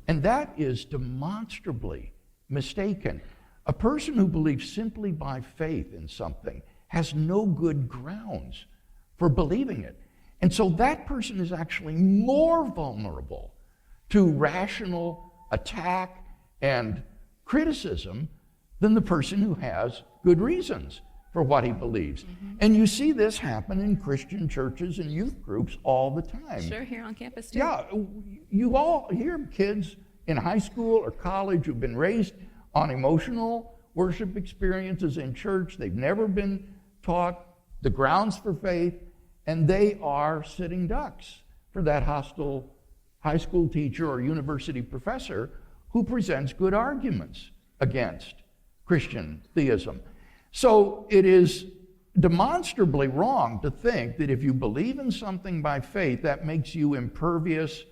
And that is demonstrably mistaken. A person who believes simply by faith in something has no good grounds for believing it. And so that person is actually more vulnerable to rational attack and criticism than the person who has good reasons for what he believes. Mm-hmm. And you see this happen in Christian churches and youth groups all the time.
Sure, here on campus too.
Yeah, you all hear kids in high school or college who've been raised on emotional worship experiences in church. They've never been taught the grounds for faith, and they are sitting ducks for that hostile high school teacher or university professor who presents good arguments against Christian theism. So it is demonstrably wrong to think that if you believe in something by faith, that makes you impervious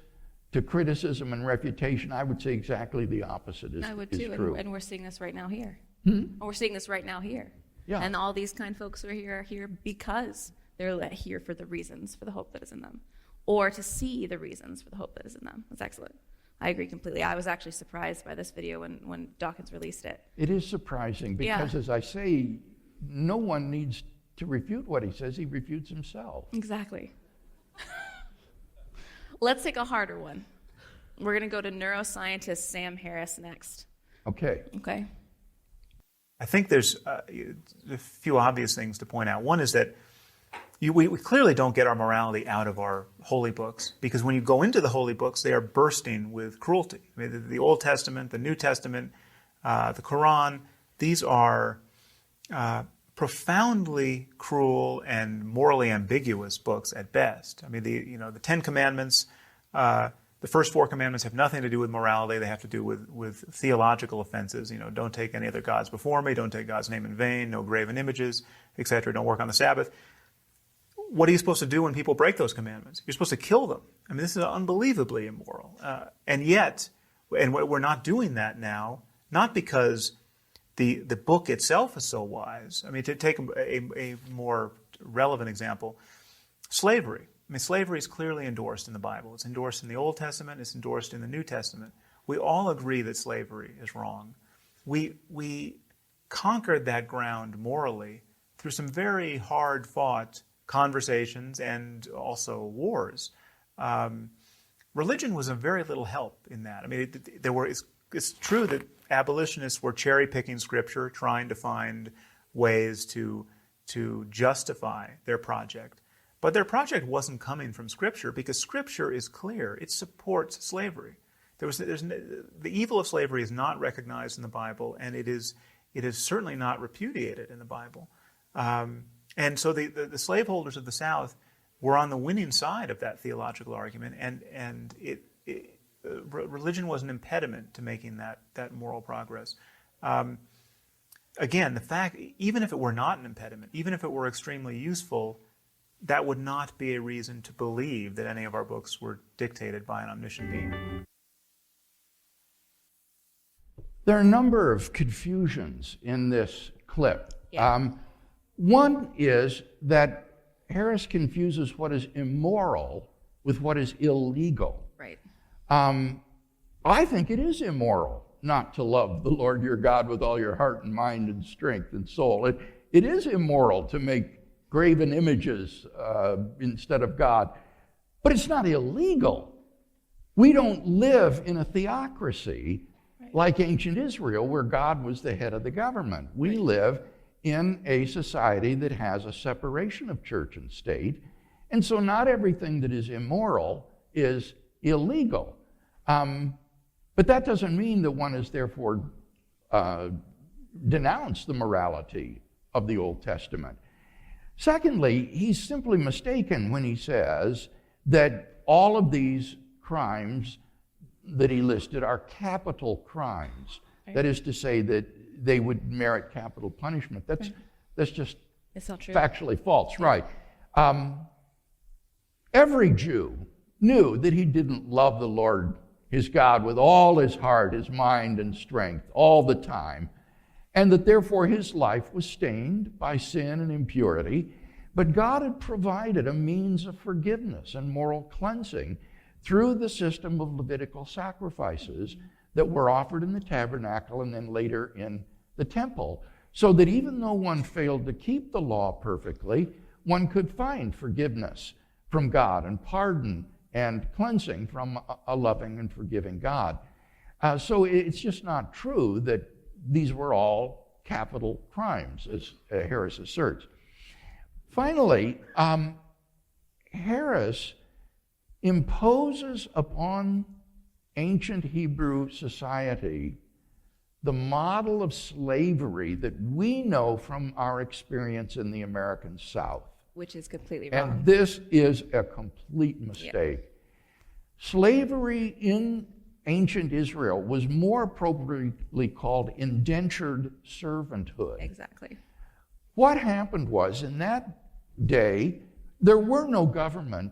to criticism and refutation. I would say exactly the opposite is,
I would
is
too,
true.
and we're seeing this right now here.
Hmm?
We're seeing this right now here.
Yeah.
And all these kind folks who are here because they're here for the reasons for the hope that is in them, or to see the reasons for the hope that is in them. That's excellent. I agree completely. I was actually surprised by this video when Dawkins released it.
It is surprising because, as I say, no one needs to refute what he says. He refutes himself.
Exactly. Let's take a harder one. We're going to go to neuroscientist Sam Harris next.
Okay.
Okay.
I think there's a few obvious things to point out. One is that we clearly don't get our morality out of our holy books, because when you go into the holy books, they are bursting with cruelty. I mean, the Old Testament, the New Testament, the Quran, these are profoundly cruel and morally ambiguous books at best. I mean, the Ten Commandments, the first 4 commandments have nothing to do with morality. They have to do with theological offenses. Don't take any other gods before me. Don't take God's name in vain. No graven images, etc. Don't work on the Sabbath. What are you supposed to do when people break those commandments? You're supposed to kill them. I mean, this is unbelievably immoral. And yet, and we're not doing that now, not because the book itself is so wise. I mean, to take a more relevant example, slavery. I mean, slavery is clearly endorsed in the Bible. It's endorsed in the Old Testament. It's endorsed in the New Testament. We all agree that slavery is wrong. We conquered that ground morally through some very hard-fought conversations and also wars. Religion was of very little help in that. I mean, it's true that abolitionists were cherry-picking Scripture, trying to find ways to justify their project. But their project wasn't coming from Scripture, because Scripture is clear. It supports slavery. The evil of slavery is not recognized in the Bible, and it is certainly not repudiated in the Bible. And so the slaveholders of the South were on the winning side of that theological argument, and religion was an impediment to making that moral progress. Again, the fact, even if it were not an impediment, even if it were extremely useful, that would not be a reason to believe that any of our books were dictated by an omniscient being.
There are a number of confusions in this clip.
Yeah.
One is that Harris confuses what is immoral with what is illegal.
Right.
I think it is immoral not to love the Lord your God with all your heart and mind and strength and soul. It is immoral to make graven images instead of God, but it's not illegal. We don't live in a theocracy like ancient Israel, where God was the head of the government. We live in a society that has a separation of church and state, and so not everything that is immoral is illegal. But that doesn't mean that one is therefore denounce the morality of the Old Testament. Secondly, he's simply mistaken when he says that all of these crimes that he listed are capital crimes. Right. That is to say that they would merit capital punishment. That's just
it's not true.
Factually false, yeah. Right. Every Jew knew that he didn't love the Lord his God with all his heart, his mind, and strength all the time, and that therefore his life was stained by sin and impurity. But God had provided a means of forgiveness and moral cleansing through the system of Levitical sacrifices that were offered in the tabernacle and then later in the temple, so that even though one failed to keep the law perfectly, one could find forgiveness from God and pardon and cleansing from a loving and forgiving God. So it's just not true that these were all capital crimes, as Harris asserts. Finally, Harris imposes upon ancient Hebrew society the model of slavery that we know from our experience in the American South.
Which is completely wrong.
And this is a complete mistake. Yeah. Slavery in ancient Israel was more appropriately called indentured servanthood.
Exactly.
what happened was, in that day, there were no government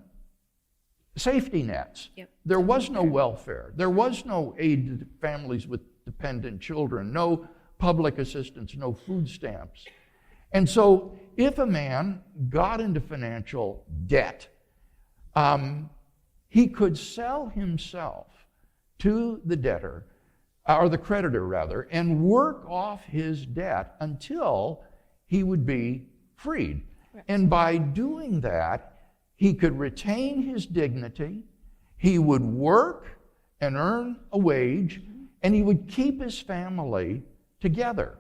safety nets.
Yep.
There was no welfare. There was no aid to families with dependent children, no public assistance, no food stamps. And so if a man got into financial debt, he could sell himself to the debtor, or the creditor rather, and work off his debt until he would be freed. Right. And by doing that, he could retain his dignity, he would work and earn a wage, and he would keep his family together.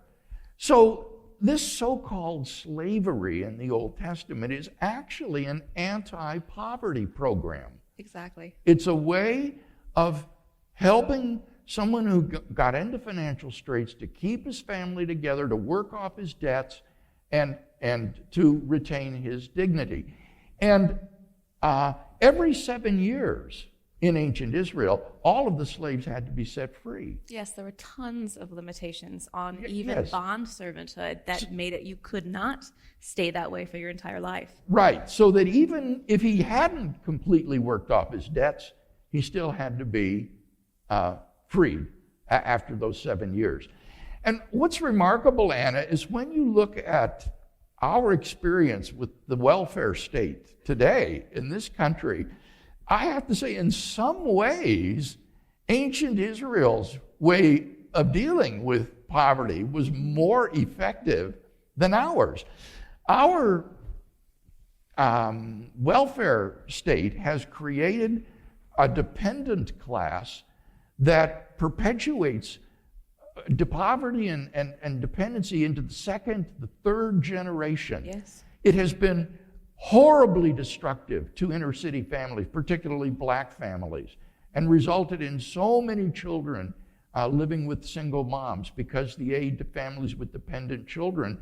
So this so-called slavery in the Old Testament is actually an anti-poverty program.
Exactly.
It's a way of helping someone who got into financial straits to keep his family together, to work off his debts, and to retain his dignity. And every 7 years in ancient Israel, all of the slaves had to be set free.
Yes, there were tons of limitations on even bond servanthood that made it you could not stay that way for your entire life.
Right, so that even if he hadn't completely worked off his debts, he still had to be freed after those 7 years. And what's remarkable, Anna, is when you look at our experience with the welfare state today in this country, I have to say, in some ways, ancient Israel's way of dealing with poverty was more effective than ours. Our welfare state has created a dependent class that perpetuates poverty and dependency into the second, the third generation.
Yes.
It has been horribly destructive to inner city families, particularly black families, and resulted in so many children living with single moms, because the aid to families with dependent children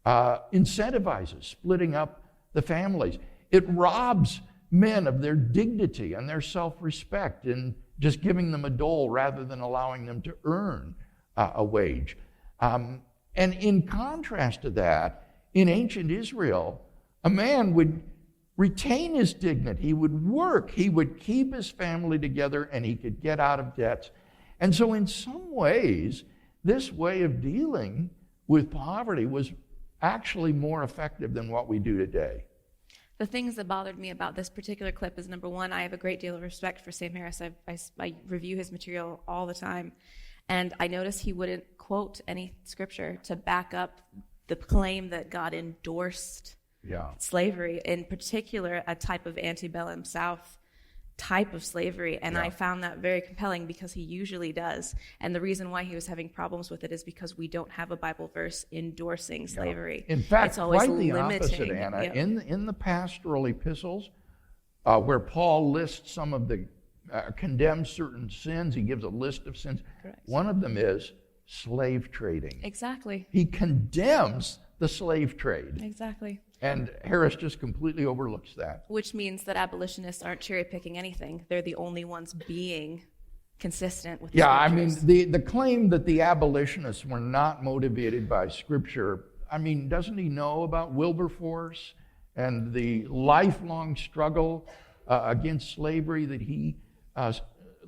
incentivizes splitting up the families. It robs men of their dignity and their self-respect in just giving them a dole rather than allowing them to earn a wage. And in contrast to that, in ancient Israel, a man would retain his dignity, he would work, he would keep his family together, and he could get out of debts. And so in some ways, this way of dealing with poverty was actually more effective than what we do today.
The things that bothered me about this particular clip is, number one, I have a great deal of respect for Sam Harris. I review his material all the time. And I noticed he wouldn't quote any scripture to back up the claim that God endorsed slavery, in particular a type of antebellum South type of slavery. And I found that very compelling, because he usually does. And the reason why he was having problems with it is because we don't have a Bible verse endorsing slavery.
In fact,
it's always
quite the
limiting.
opposite, Anna. In the pastoral epistles, where Paul lists some of the condemns certain sins, he gives a list of sins.
Correct.
One of them is slave trading.
Exactly.
He condemns the slave trade.
Exactly.
And Harris just completely overlooks that.
Which means that abolitionists aren't cherry-picking anything. They're the only ones being consistent with the scriptures.
I mean, the claim that the abolitionists were not motivated by Scripture, I mean, doesn't he know about Wilberforce and the lifelong struggle against slavery that he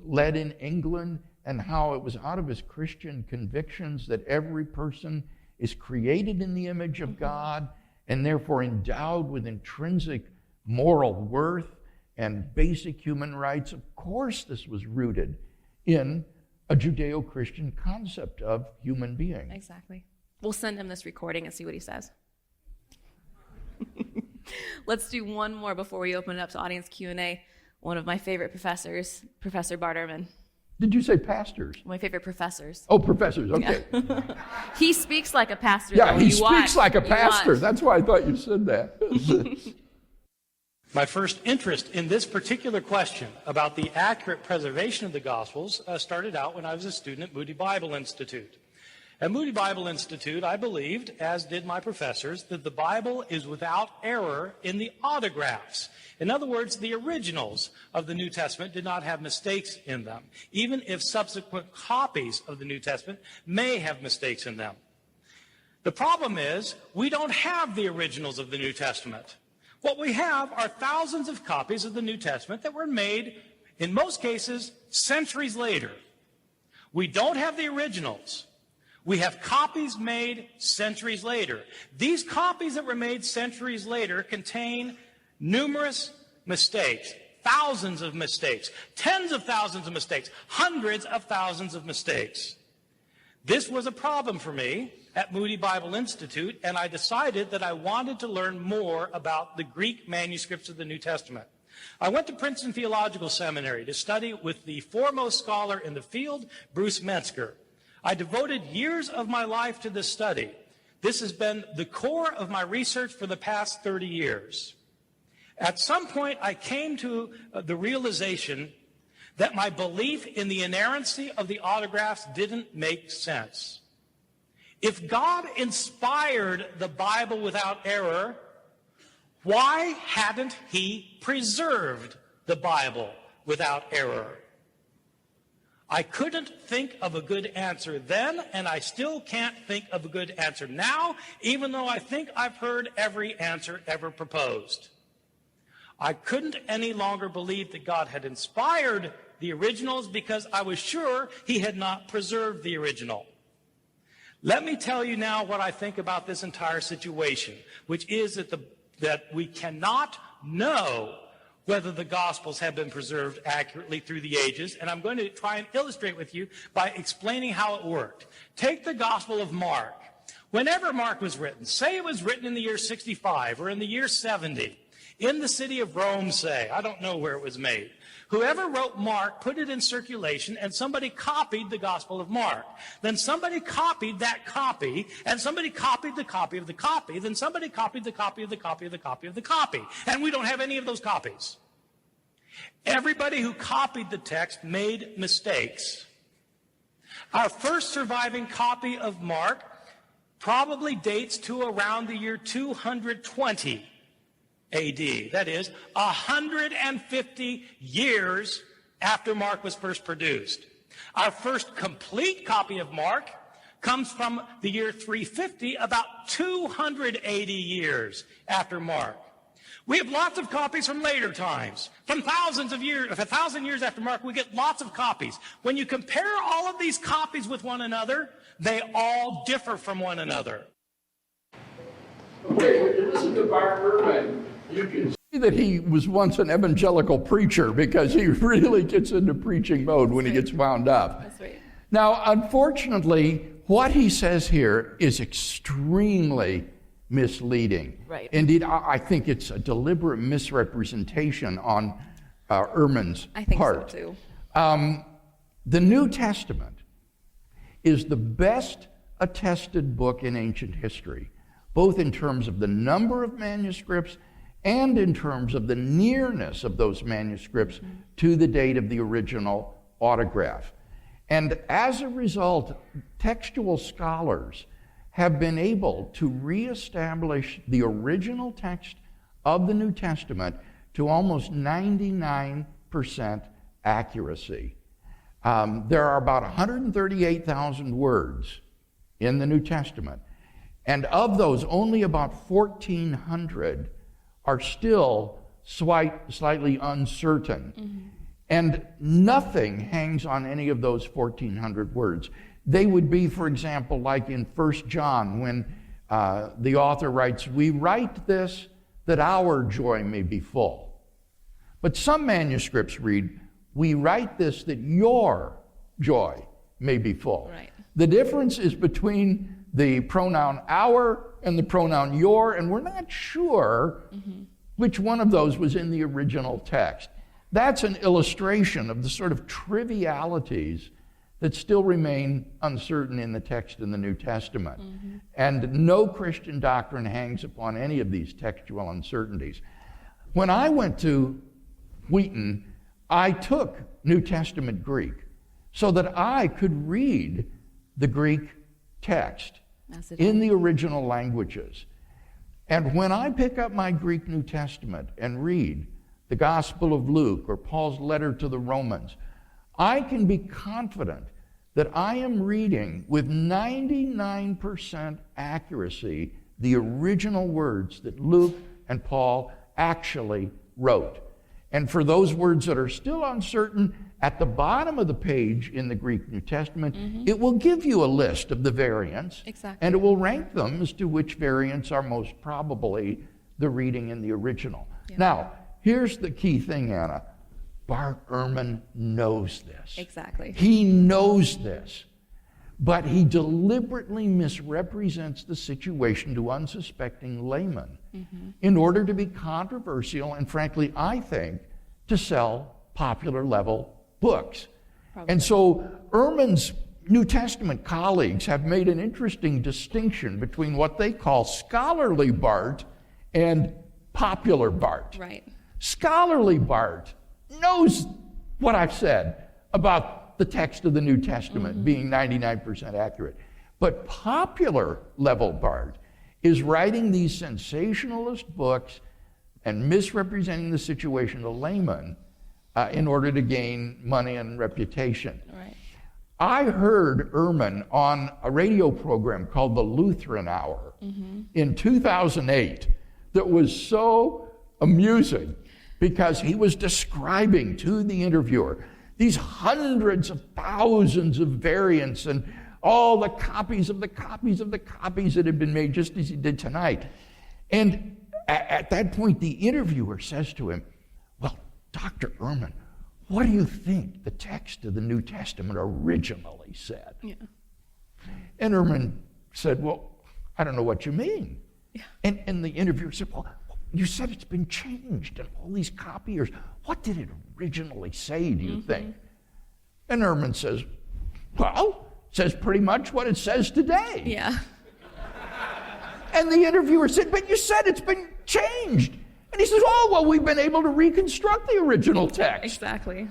led in England, and how it was out of his Christian convictions that every person is created in the image of God and therefore endowed with intrinsic moral worth and basic human rights? Of course, this was rooted in a Judeo-Christian concept of human being.
Exactly. We'll send him this recording and see what he says. Let's do one more before we open it up to audience Q&A. One of my favorite professors, Professor Barterman.
Did you say pastors?
My favorite professors.
Oh, professors, okay.
Yeah. He speaks like a pastor.
Yeah,
though.
he
You
speaks
watch.
like a
You
pastor.
watch.
That's why I thought you said that.
My first interest in this particular question about the accurate preservation of the Gospels started out when I was a student at Moody Bible Institute. At Moody Bible Institute, I believed, as did my professors, that the Bible is without error in the autographs. In other words, the originals of the New Testament did not have mistakes in them, even if subsequent copies of the New Testament may have mistakes in them. The problem is we don't have the originals of the New Testament. What we have are thousands of copies of the New Testament that were made, in most cases, centuries later. We don't have the originals. We have copies made centuries later. These copies that were made centuries later contain numerous mistakes, thousands of mistakes, tens of thousands of mistakes, hundreds of thousands of mistakes. This was a problem for me at Moody Bible Institute, and I decided that I wanted to learn more about the Greek manuscripts of the New Testament. I went to Princeton Theological Seminary to study with the foremost scholar in the field, Bruce Metzger. I devoted years of my life to this study. This has been the core of my research for the past 30 years. At some point, I came to the realization that my belief in the inerrancy of the autographs didn't make sense. If God inspired the Bible without error, why hadn't he preserved the Bible without error? I couldn't think of a good answer then, and I still can't think of a good answer now, even though I think I've heard every answer ever proposed. I couldn't any longer believe that God had inspired the originals because I was sure he had not preserved the original. Let me tell you now what I think about this entire situation, which is that we cannot know whether the Gospels have been preserved accurately through the ages, and I'm going to try and illustrate with you by explaining how it worked. Take the Gospel of Mark. Whenever Mark was written, say it was written in the year 65 or in the year 70, in the city of Rome, say, I don't know where it was made. Whoever wrote Mark put it in circulation, and somebody copied the Gospel of Mark. Then somebody copied that copy, and somebody copied the copy of the copy. Then somebody copied the copy of the copy of the copy of the copy. And we don't have any of those copies. Everybody who copied the text made mistakes. Our first surviving copy of Mark probably dates to around the year 220 A.D. That is, 150 years after Mark was first produced. Our first complete copy of Mark comes from the year 350, about 280 years after Mark. We have lots of copies from later times. From thousands of years, if 1,000 years after Mark, we get lots of copies. When you compare all of these copies with one another, they all differ from one another.
Okay, when you listen to Bart Ehrman, you can see that he was once an evangelical preacher because he really gets into preaching mode when he gets wound up.
That's right.
Now, unfortunately, what he says here is extremely misleading.
Right.
Indeed, I think it's a deliberate misrepresentation on Ehrman's part.
I think so too.
The New Testament is the best attested book in ancient history, both in terms of the number of manuscripts and in terms of the nearness of those manuscripts to the date of the original autograph. And as a result, textual scholars have been able to reestablish the original text of the New Testament to almost 99% accuracy. There are about 138,000 words in the New Testament, and of those, only about 1,400 are still slightly uncertain. And nothing hangs on any of those 1,400 words. They would be, for example, like in 1 John, when the author writes, "We write this that our joy may be full." But some manuscripts read, "We write this that your joy may be full."
Right.
The difference is between the pronoun our and the pronoun your, and we're not sure which one of those was in the original text. That's an illustration of the sort of trivialities that still remain uncertain in the text in the New Testament. And no Christian doctrine hangs upon any of these textual uncertainties. When I went to Wheaton, I took New Testament Greek so that I could read the Greek text in the original languages. And when I pick up my Greek New Testament and read the Gospel of Luke or Paul's letter to the Romans, I can be confident that I am reading with 99% accuracy the original words that Luke and Paul actually wrote. And for those words that are still uncertain, at the bottom of the page in the Greek New Testament, it will give you a list of the variants, and it will rank them as to which variants are most probably the reading in the original.
Yeah.
Now, here's the key thing, Anna. Bart Ehrman knows this.
Exactly.
He knows this, but he deliberately misrepresents the situation to unsuspecting laymen in order to be controversial and, frankly, I think, to sell popular level books.
Probably.
And so Ehrman's New Testament colleagues have made an interesting distinction between what they call scholarly Bart and popular Bart.
Right.
Scholarly Bart knows what I've said about the text of the New Testament being 99% accurate. But popular level Bart is writing these sensationalist books and misrepresenting the situation to laymen in order to gain money and reputation.
Right.
I heard Ehrman on a radio program called the Lutheran Hour in 2008 that was so amusing because he was describing to the interviewer these hundreds of thousands of variants and all the copies of the copies of the copies that had been made, just as he did tonight. And at that point, the interviewer says to him, "Well, Dr. Ehrman, what do you think the text of the New Testament originally said?"
Yeah.
And Ehrman said, "Well, I don't know what you mean."
Yeah.
And the interviewer said, "Well, you said it's been changed and all these copiers. What did it originally say, do you think?" And Ehrman says, "Well, it says pretty much what it says today."
Yeah.
And the interviewer said, "But you said it's been changed." And he says, "Oh, well, we've been able to reconstruct the original text."
Exactly.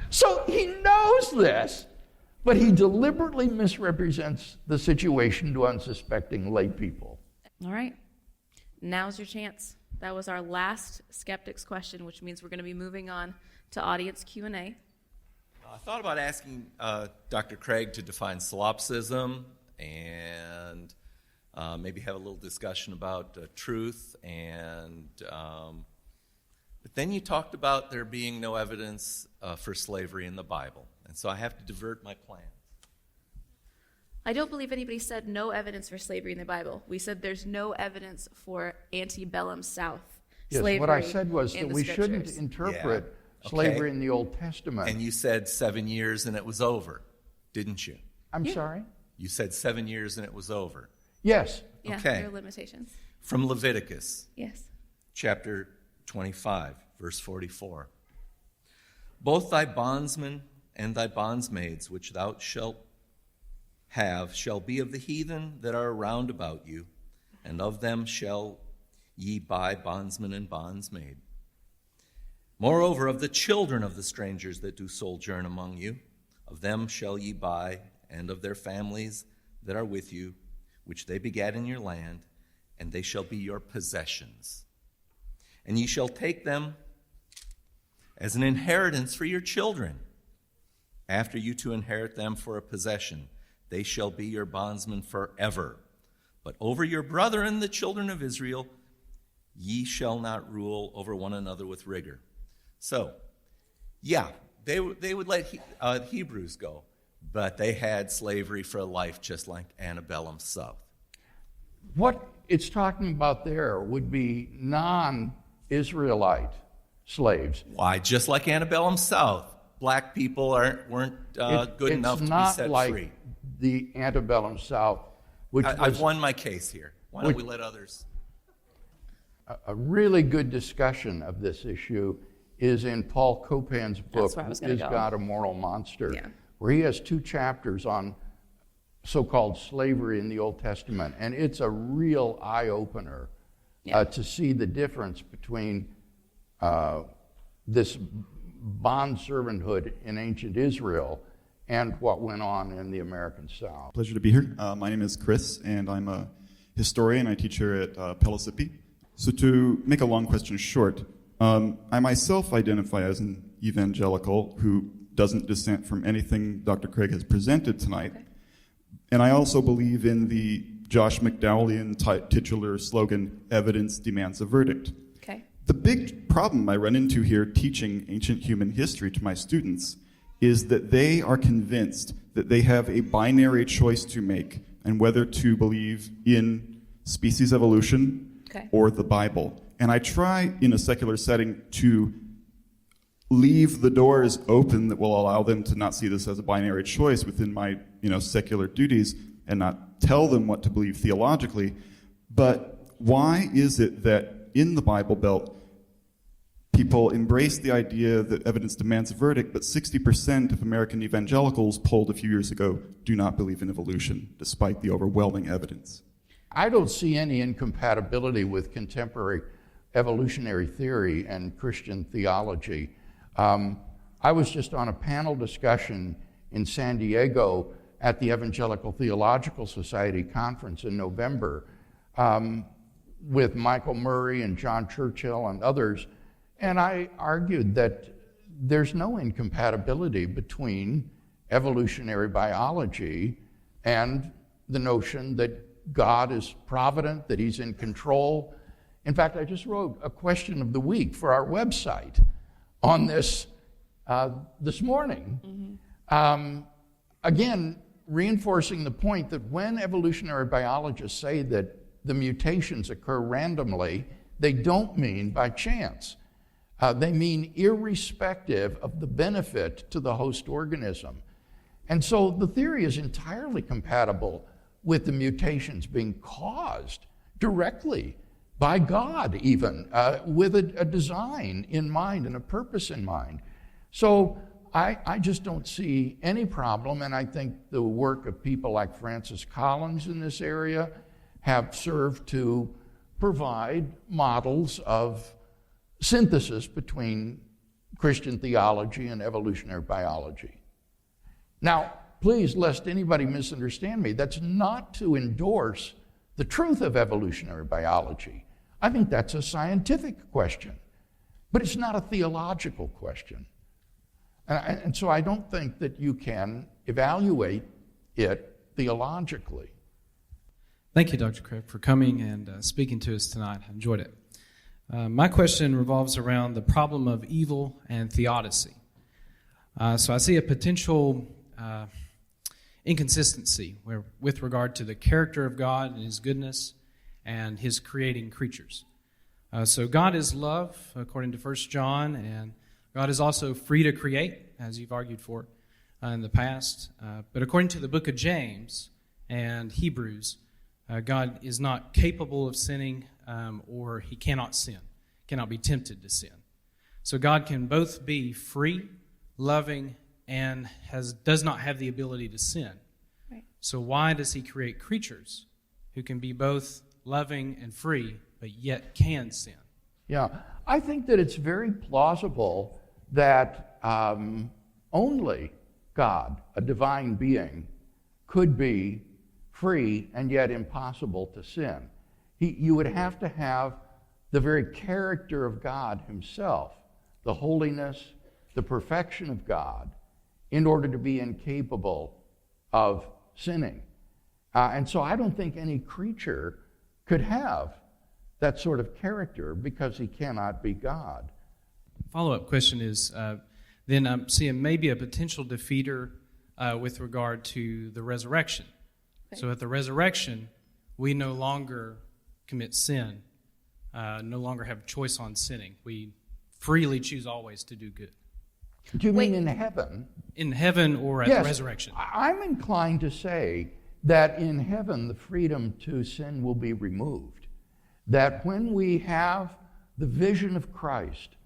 So he knows this, but he deliberately misrepresents the situation to unsuspecting lay people.
All right. Now's your chance. That was our last skeptics question, which means we're going to be moving on to audience Q&A.
I thought about asking Dr. Craig to define solipsism and maybe have a little discussion about truth. But then you talked about there being no evidence for slavery in the Bible. And so I have to divert my plans.
I don't believe anybody said no evidence for slavery in the Bible. We said there's no evidence for antebellum South slavery.
Yes, what I said was that
the
we
scriptures.
shouldn't interpret slavery in the Old Testament.
And you said 7 years and it was over, didn't you?
I'm sorry?
You said 7 years and it was over.
Yes.
Yeah,
Okay.
there are limitations.
From Leviticus.
Yes.
Chapter 25, verse 44. Both thy bondsmen and thy bondsmaids, which thou shalt have, shall be of the heathen that are round about you, and of them shall ye buy bondsman and bondsmaid. Moreover, of the children of the strangers that do sojourn among you, of them shall ye buy, and of their families that are with you, which they begat in your land, and they shall be your possessions. And ye shall take them as an inheritance for your children, after you to inherit them for a possession. They shall be your bondsmen forever. But over your brethren, the children of Israel, ye shall not rule over one another with rigor. So, yeah, they would let Hebrews go, but they had slavery for a life just like antebellum South.
What it's talking about there would be non-Israelite slaves.
Why? Just like antebellum South, black people weren't good enough to be set
like
free.
The antebellum South, which
I've won my case here. Why don't we let others?
A really good discussion of this issue is in Paul Copan's book, Is God a Moral Monster?
Yeah.
Where he has 2 chapters on so-called slavery in the Old Testament. And it's a real eye-opener to see the difference between this bond servanthood in ancient Israel and what went on in the American South.
Pleasure to be here. My name is Chris, and I'm a historian. I teach here at Pellissippi. So to make a long question short, I myself identify as an evangelical who doesn't dissent from anything Dr. Craig has presented tonight. Okay. And I also believe in the Josh McDowellian titular slogan, evidence demands a verdict.
Okay.
The big problem I run into here teaching ancient human history to my students is that they are convinced that they have a binary choice to make and whether to believe in species evolution or the Bible. And I try in a secular setting to leave the doors open that will allow them to not see this as a binary choice within my secular duties and not tell them what to believe theologically. But why is it that in the Bible Belt people embrace the idea that evidence demands a verdict, but 60% of American evangelicals polled a few years ago do not believe in evolution, despite the overwhelming evidence?
I don't see any incompatibility with contemporary evolutionary theory and Christian theology. I was just on a panel discussion in San Diego at the Evangelical Theological Society conference in November with Michael Murray and John Churchill and others, and I argued that there's no incompatibility between evolutionary biology and the notion that God is provident, that he's in control. In fact, I just wrote a question of the week for our website on this this morning. Again, reinforcing the point that when evolutionary biologists say that the mutations occur randomly, they don't mean by chance. They mean irrespective of the benefit to the host organism. And so the theory is entirely compatible with the mutations being caused directly by God even, with a design in mind and a purpose in mind. So I just don't see any problem, and I think the work of people like Francis Collins in this area have served to provide models of synthesis between Christian theology and evolutionary biology. Now, please, lest anybody misunderstand me, that's not to endorse the truth of evolutionary biology. I think that's a scientific question, but it's not a theological question. And so I don't think that you can evaluate it theologically.
Thank you, Dr. Craig, for coming and speaking to us tonight. I enjoyed it. My question revolves around the problem of evil and theodicy. So I see a potential inconsistency with regard to the character of God and his goodness and his creating creatures. So God is love, according to 1 John, and God is also free to create, as you've argued for in the past. But according to the book of James and Hebrews, God is not capable of sinning, or he cannot sin, cannot be tempted to sin. So God can both be free, loving, and does not have the ability to sin. Right. So why does he create creatures who can be both loving and free, but yet can sin?
Yeah, I think that it's very plausible that only God, a divine being, could be free and yet impossible to sin. You would have to have the very character of God himself, the holiness, the perfection of God, in order to be incapable of sinning. And so I don't think any creature could have that sort of character because he cannot be God.
Follow-up question is, then I'm seeing maybe a potential defeater with regard to the resurrection. Okay. So at the resurrection, we no longer commit sin, no longer have a choice on sinning. We freely choose always to do good.
Do you mean in heaven?
In heaven or at the resurrection?
I'm inclined to say that in heaven the freedom to sin will be removed. That when we have the vision of Christ,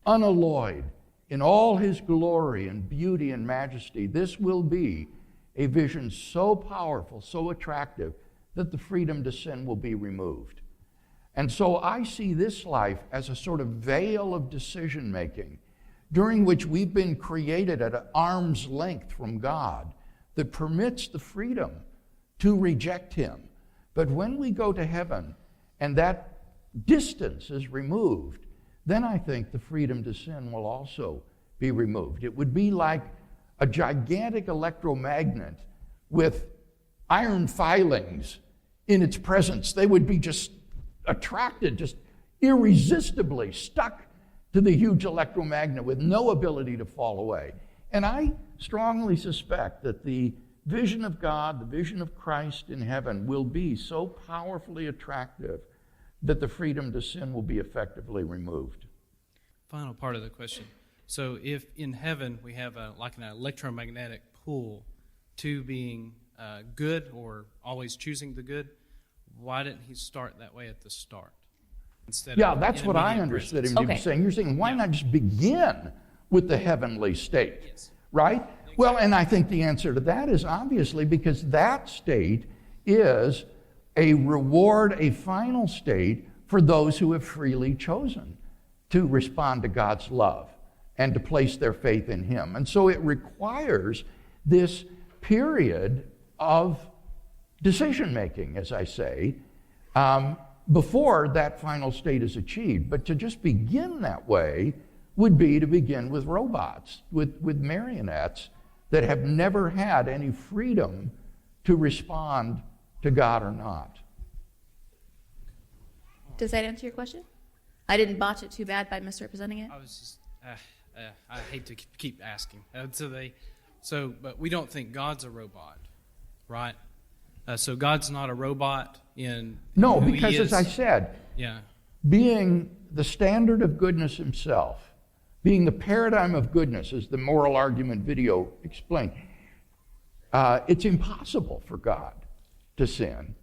unalloyed in all his glory and beauty and majesty, this will be a vision so powerful, so attractive, that the freedom to sin will be removed. And so I see this life as a sort of veil of decision-making during which we've been created at an arm's length from God that permits the freedom to reject him. But when we go to heaven and that distance is removed, then I think the freedom to sin will also be removed. It would be like a gigantic electromagnet with iron filings in its presence, they would be just attracted, just irresistibly stuck to the huge electromagnet with no ability to fall away. And I strongly suspect that the vision of God, the vision of Christ in heaven, will be so powerfully attractive that the freedom to sin will be effectively removed.
Final part of the question. So if in heaven we have like an electromagnetic pull to being good or always choosing the good, why didn't he start that way at the start?
That's what I understood him to be saying. You're saying, why not just begin with the heavenly state, right? Well, and I think the answer to that is obviously because that state is a reward, a final state for those who have freely chosen to respond to God's love and to place their faith in Him. And so it requires this period of decision-making, as I say, before that final state is achieved. But to just begin that way would be to begin with robots, with marionettes that have never had any freedom to respond to God or not.
Does that answer your question? I didn't botch it too bad by misrepresenting it.
I was just, I hate to keep asking. But we don't think God's a robot, right? So God's not a robot in
no,
who
because
he is.
As I said, being the standard of goodness Himself, being the paradigm of goodness, as the Moral Argument video explained, it's impossible for God to sin.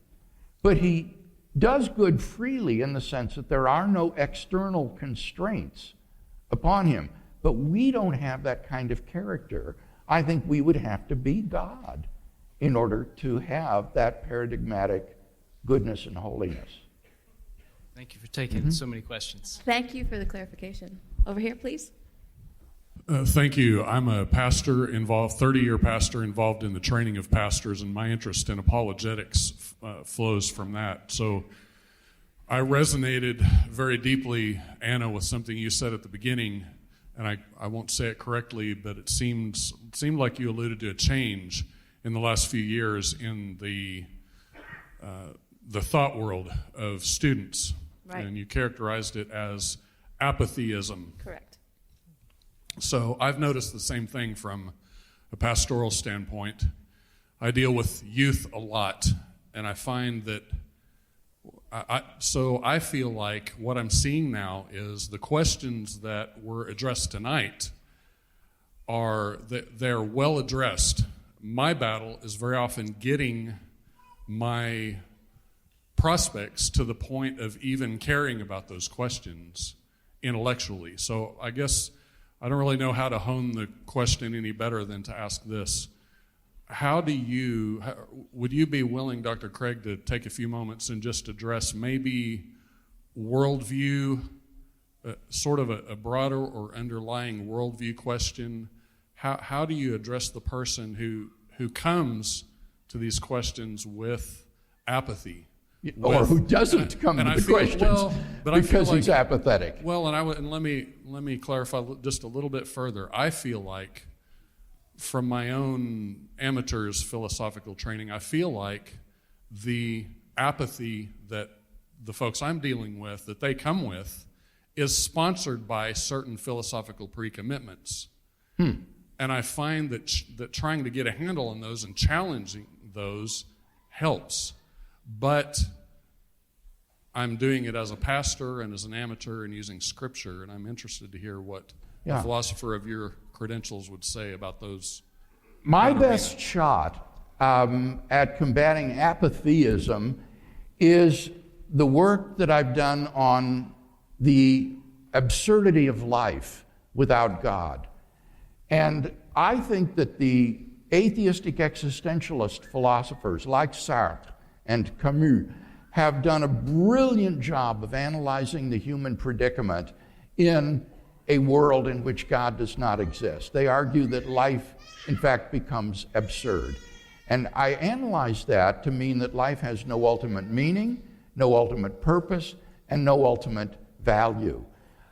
But He does good freely in the sense that there are no external constraints upon Him. But we don't have that kind of character. I think we would have to be God in order to have that paradigmatic goodness and holiness.
Thank you for taking so many questions.
Thank you for the clarification. Over here, please.
Thank you. I'm a pastor involved, 30-year pastor involved in the training of pastors, and my interest in apologetics flows from that. So I resonated very deeply, Anna, with something you said at the beginning, and I won't say it correctly, but it seemed like you alluded to a change in the last few years in the thought world of students. Right. And you characterized it as apatheism.
Correct.
So I've noticed the same thing from a pastoral standpoint. I deal with youth a lot, and I find that I feel like what I'm seeing now is the questions that were addressed tonight they're well addressed. My battle is very often getting my prospects to the point of even caring about those questions intellectually. So I guess I don't really know how to hone the question any better than to ask this. Would you be willing, Dr. Craig, to take a few moments and just address maybe worldview, sort of a broader or underlying worldview question? How do you address the person who comes to these questions with apathy?
Or who doesn't come to the questions because he's apathetic.
Well, and let me clarify just a little bit further. I feel like, from my own amateur's philosophical training, I feel like the apathy that the folks I'm dealing with, that they come with, is sponsored by certain philosophical pre-commitments. And I find that trying to get a handle on those and challenging those helps. But I'm doing it as a pastor and as an amateur and using Scripture, and I'm interested to hear what a philosopher of your credentials would say about those.
My best shot at combating apatheism is the work that I've done on the absurdity of life without God. And I think that the atheistic existentialist philosophers like Sartre and Camus have done a brilliant job of analyzing the human predicament in a world in which God does not exist. They argue that life, in fact, becomes absurd. And I analyze that to mean that life has no ultimate meaning, no ultimate purpose, and no ultimate value.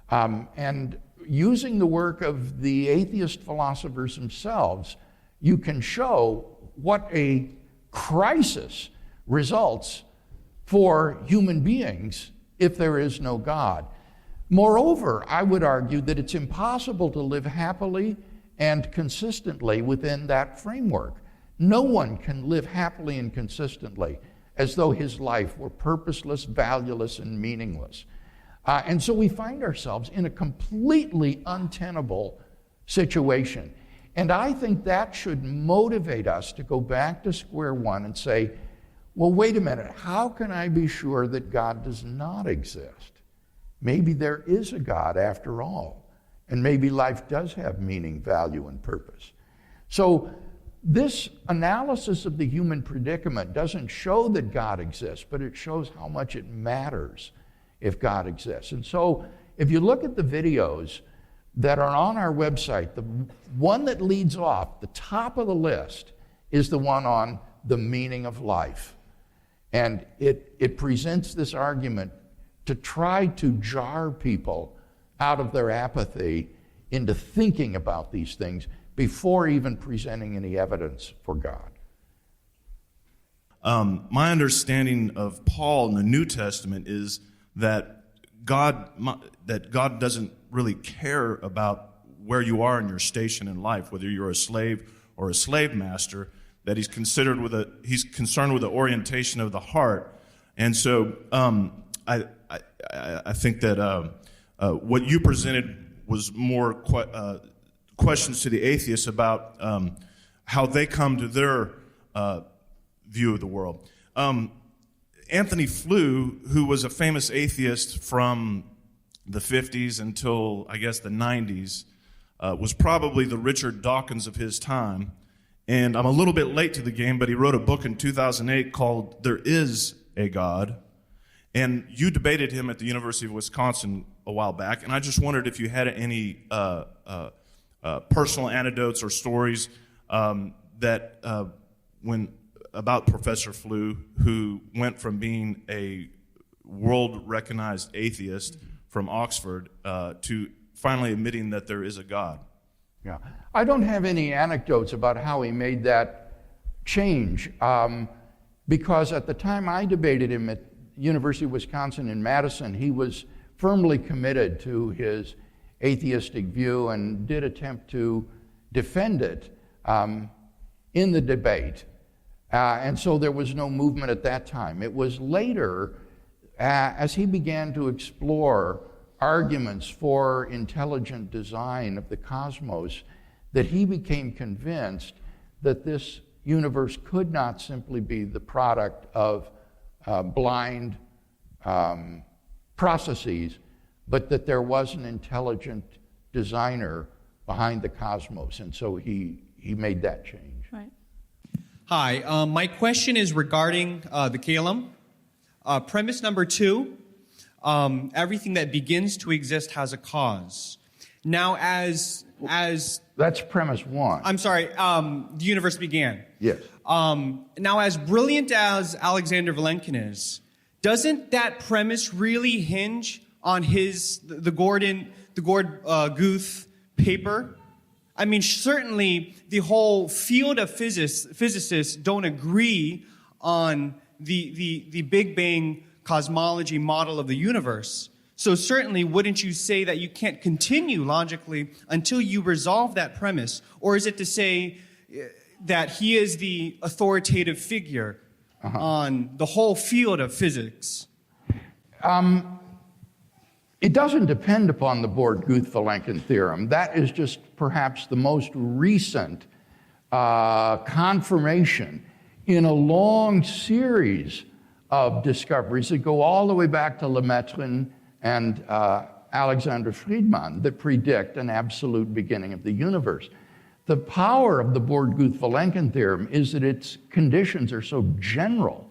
And using the work of the atheist philosophers themselves, you can show what a crisis results for human beings if there is no God. Moreover, I would argue that it's impossible to live happily and consistently within that framework. No one can live happily and consistently as though his life were purposeless, valueless, and meaningless. And so we find ourselves in a completely untenable situation. And I think that should motivate us to go back to square one and say, well, wait a minute, how can I be sure that God does not exist? Maybe there is a God after all, and maybe life does have meaning, value, and purpose. So this analysis of the human predicament doesn't show that God exists, but it shows how much it matters if God exists. And so if you look at the videos that are on our website, the one that leads off, the top of the list, is the one on the meaning of life. And it presents this argument to try to jar people out of their apathy into thinking about these things before even presenting any evidence for God.
My understanding of Paul in the New Testament is that God doesn't really care about where you are in your station in life, whether you're a slave or a slave master, that he's concerned with the orientation of the heart. And so I think that what you presented was more questions to the atheists about how they come to their view of the world. Anthony Flew, who was a famous atheist from the 50s until, I guess, the 90s, was probably the Richard Dawkins of his time. And I'm a little bit late to the game, but he wrote a book in 2008 called There Is a God. And you debated him at the University of Wisconsin a while back, and I just wondered if you had any personal anecdotes or stories about Professor Flew, who went from being a world-recognized atheist from Oxford to finally admitting that there is a God.
Yeah, I don't have any anecdotes about how he made that change, because at the time I debated him at University of Wisconsin in Madison, he was firmly committed to his atheistic view and did attempt to defend it in the debate. And so there was no movement at that time. It was later, as he began to explore arguments for intelligent design of the cosmos, that he became convinced that this universe could not simply be the product of blind processes, but that there was an intelligent designer behind the cosmos. And so he made that change.
Right.
Hi, my question is regarding the Kalam. Premise number 2, everything that begins to exist has a cause. Now, as
that's premise 1.
I'm sorry, the universe began.
Yes.
Now, as brilliant as Alexander Vilenkin is, doesn't that premise really hinge on the Gord Guth paper? I mean, certainly the whole field of physicists don't agree on the Big Bang cosmology model of the universe. So certainly, wouldn't you say that you can't continue logically until you resolve that premise? Or is it to say that he is the authoritative figure on the whole field of physics?
It doesn't depend upon the Borde-Guth-Vilenkin theorem. That is just perhaps the most recent confirmation in a long series of discoveries that go all the way back to Lemaitre and Alexander Friedmann that predict an absolute beginning of the universe. The power of the Borde-Guth-Vilenkin theorem is that its conditions are so general.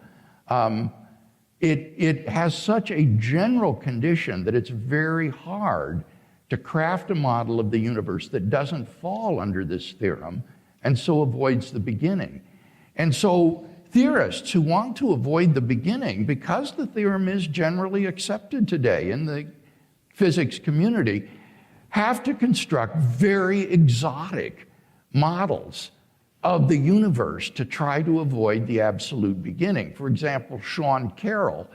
It has such a general condition that it's very hard to craft a model of the universe that doesn't fall under this theorem and so avoids the beginning. And so theorists who want to avoid the beginning, because the theorem is generally accepted today in the physics community, have to construct very exotic models of the universe to try to avoid the absolute beginning. For example, Sean Carroll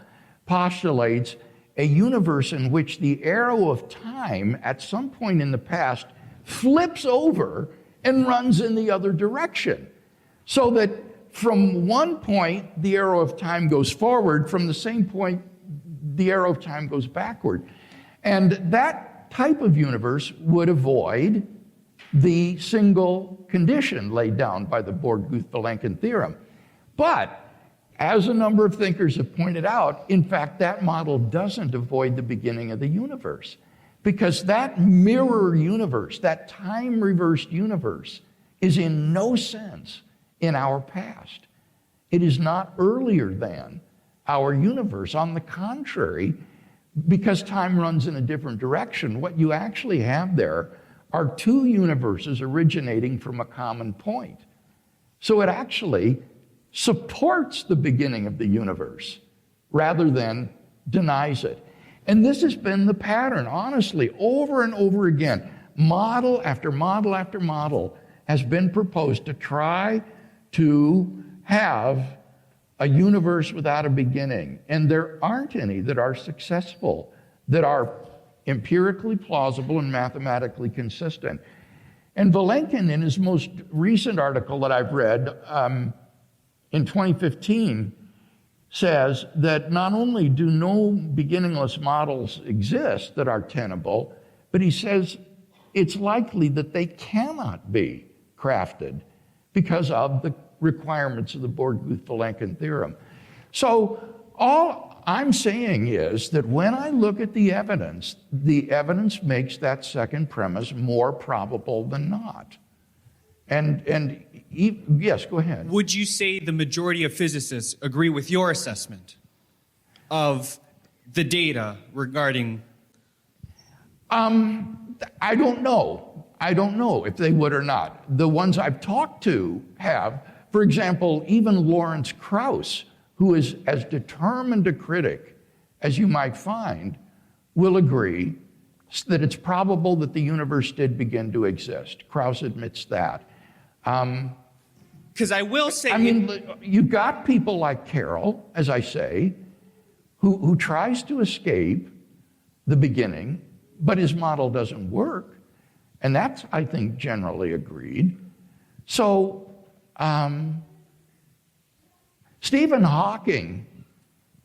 postulates a universe in which the arrow of time at some point in the past flips over and runs in the other direction. So that from one point, the arrow of time goes forward, from the same point, the arrow of time goes backward. And that type of universe would avoid the single condition laid down by the Born-Guth-Vilenkin theorem. But as a number of thinkers have pointed out, in fact, that model doesn't avoid the beginning of the universe, because that mirror universe, that time-reversed universe, is in no sense in our past. It is not earlier than our universe. On the contrary, because time runs in a different direction, what you actually have there are two universes originating from a common point. So it actually supports the beginning of the universe rather than denies it. And this has been the pattern, honestly, over and over again. Model after model after model has been proposed to try to have a universe without a beginning. And there aren't any that are successful, that are empirically plausible and mathematically consistent. And Vilenkin, in his most recent article that I've read, in 2015, says that not only do no beginningless models exist that are tenable, but he says it's likely that they cannot be crafted because of the requirements of the Born-Guth-Vilenkin theorem. So all I'm saying is that when I look at the evidence makes that second premise more probable than not. And yes, go ahead.
Would you say the majority of physicists agree with your assessment of the data regarding?
I don't know. I don't know if they would or not. The ones I've talked to have. For example, even Lawrence Krauss, who is as determined a critic as you might find, will agree that it's probable that the universe did begin to exist. Krauss admits that.
Because I will say...
I mean, you've got people like Carroll, as I say, who tries to escape the beginning, but his model doesn't work. And that's, I think, generally agreed. So, Stephen Hawking,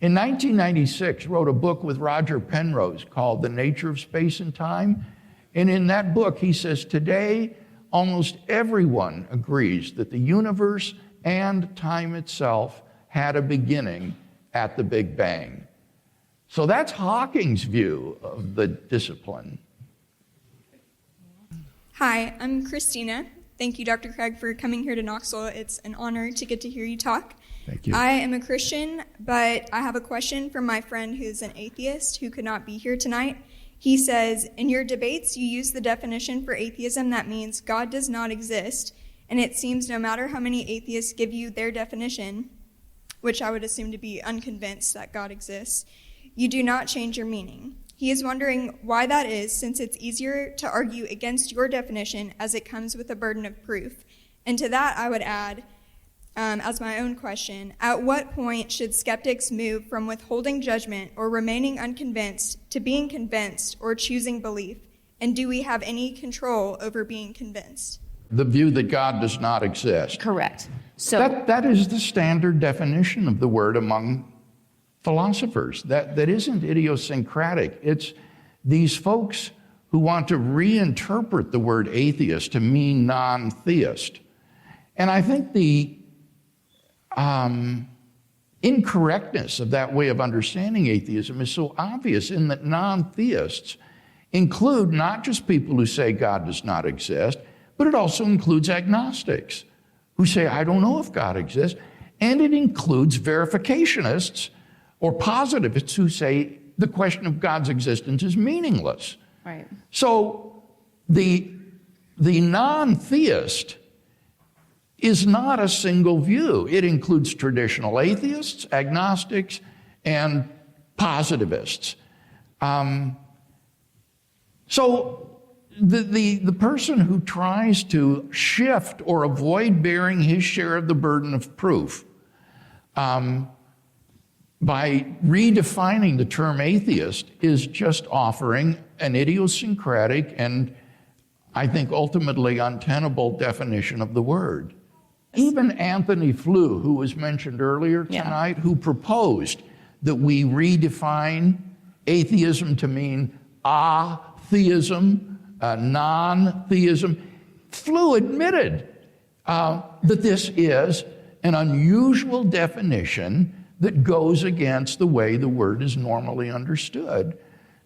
in 1996, wrote a book with Roger Penrose called The Nature of Space and Time. And in that book, he says, today, almost everyone agrees that the universe and time itself had a beginning at the Big Bang. So that's Hawking's view of the discipline.
Hi, I'm Christina. Thank you, Dr. Craig, for coming here to Knoxville. It's an honor to get to hear you talk.
Thank you.
I am a Christian, but I have a question from my friend who's an atheist who could not be here tonight. He says, in your debates, you use the definition for atheism that means God does not exist, and it seems no matter how many atheists give you their definition, which I would assume to be unconvinced that God exists, you do not change your meaning. He is wondering why that is, since it's easier to argue against your definition as it comes with a burden of proof. And to that, I would add, as my own question, at what point should skeptics move from withholding judgment or remaining unconvinced to being convinced or choosing belief? And do we have any control over being convinced?
The view that God does not exist.
Correct. So
that is the standard definition of the word among philosophers. That isn't idiosyncratic. It's these folks who want to reinterpret the word atheist to mean non-theist. And I think the incorrectness of that way of understanding atheism is so obvious in that non-theists include not just people who say God does not exist, but it also includes agnostics who say, I don't know if God exists. And it includes verificationists or positivists who say the question of God's existence is meaningless.
Right.
So the non-theist is not a single view. It includes traditional atheists, agnostics, and positivists. So the person who tries to shift or avoid bearing his share of the burden of proof by redefining the term atheist is just offering an idiosyncratic and, I think, ultimately untenable definition of the word. Even Anthony Flew, who was mentioned earlier tonight, who proposed that we redefine atheism to mean atheism, non-theism. Flew admitted that this is an unusual definition that goes against the way the word is normally understood.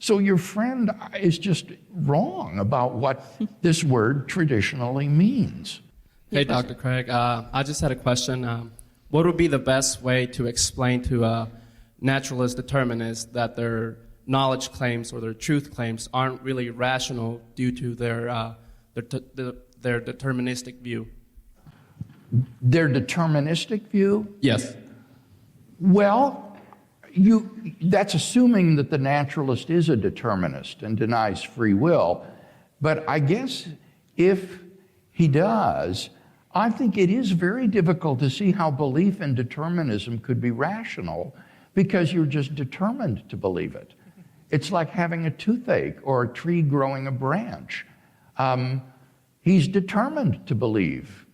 So your friend is just wrong about what this word traditionally means.
Hey, Dr. Craig, I just had a question. What would be the best way to explain to naturalist determinists that their knowledge claims or their truth claims aren't really rational due to their deterministic view?
Their deterministic view?
Yes.
Well, that's assuming that the naturalist is a determinist and denies free will. But I guess if he does, I think it is very difficult to see how belief in determinism could be rational because you're just determined to believe it. It's like having a toothache or a tree growing a branch. He's determined to believe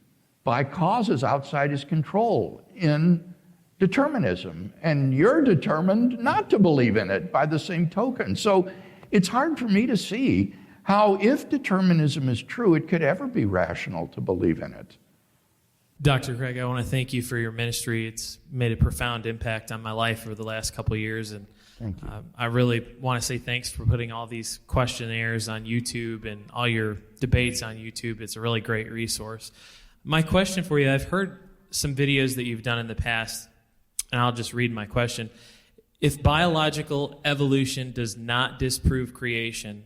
by causes outside his control in determinism, and you're determined not to believe in it by the same token. So it's hard for me to see how, if determinism is true, it could ever be rational to believe in it.
Dr. Craig, I want to thank you for your ministry. It's made a profound impact on my life over the last couple of years, and
thank you.
I really want to say thanks for putting all these questionnaires on YouTube and all your debates on YouTube. It's a really great resource. My question for you, I've heard some videos that you've done in the past, and I'll just read my question. If biological evolution does not disprove creation,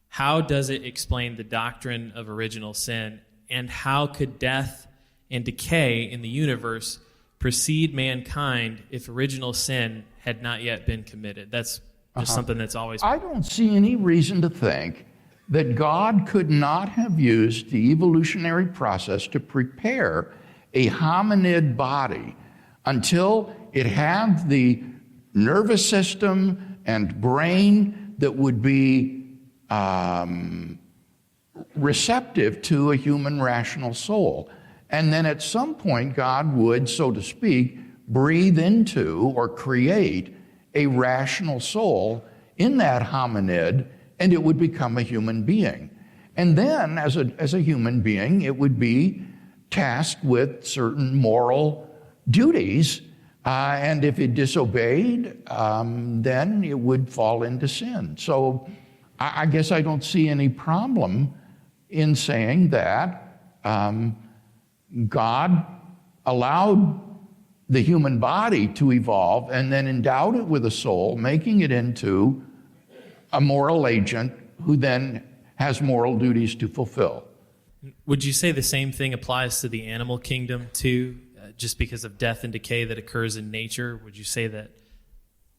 how does it explain the doctrine of original sin, and how could death and decay in the universe precede mankind if original sin had not yet been committed? That's just something that's always...
I don't see any reason to think that God could not have used the evolutionary process to prepare a hominid body until it had the nervous system and brain that would be receptive to a human rational soul. And then at some point, God would, so to speak, breathe into or create a rational soul in that hominid, and it would become a human being. And then, as a human being, it would be tasked with certain moral duties, and if it disobeyed, then it would fall into sin. So I guess I don't see any problem in saying that God allowed the human body to evolve and then endowed it with a soul, making it into a moral agent who then has moral duties to fulfill.
Would you say the same thing applies to the animal kingdom too, just because of death and decay that occurs in nature? Would you say that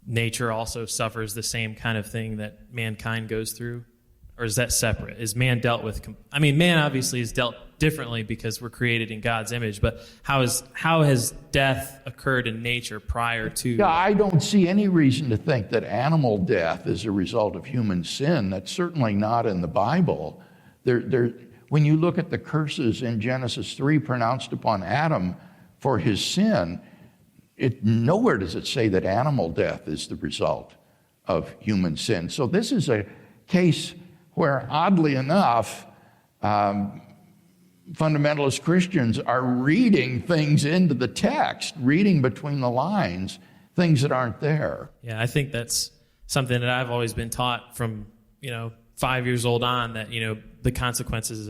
nature also suffers the same kind of thing that mankind goes through? Or is that separate? Is man dealt with... man obviously is dealt differently because we're created in God's image, but how has death occurred in nature prior to...
Yeah, I don't see any reason to think that animal death is a result of human sin. That's certainly not in the Bible. When you look at the curses in Genesis 3 pronounced upon Adam for his sin, nowhere does it say that animal death is the result of human sin. So this is a case where, oddly enough, fundamentalist Christians are reading things into the text, reading between the lines, things that aren't there.
Yeah, I think that's something that I've always been taught from 5 years old on, that the consequences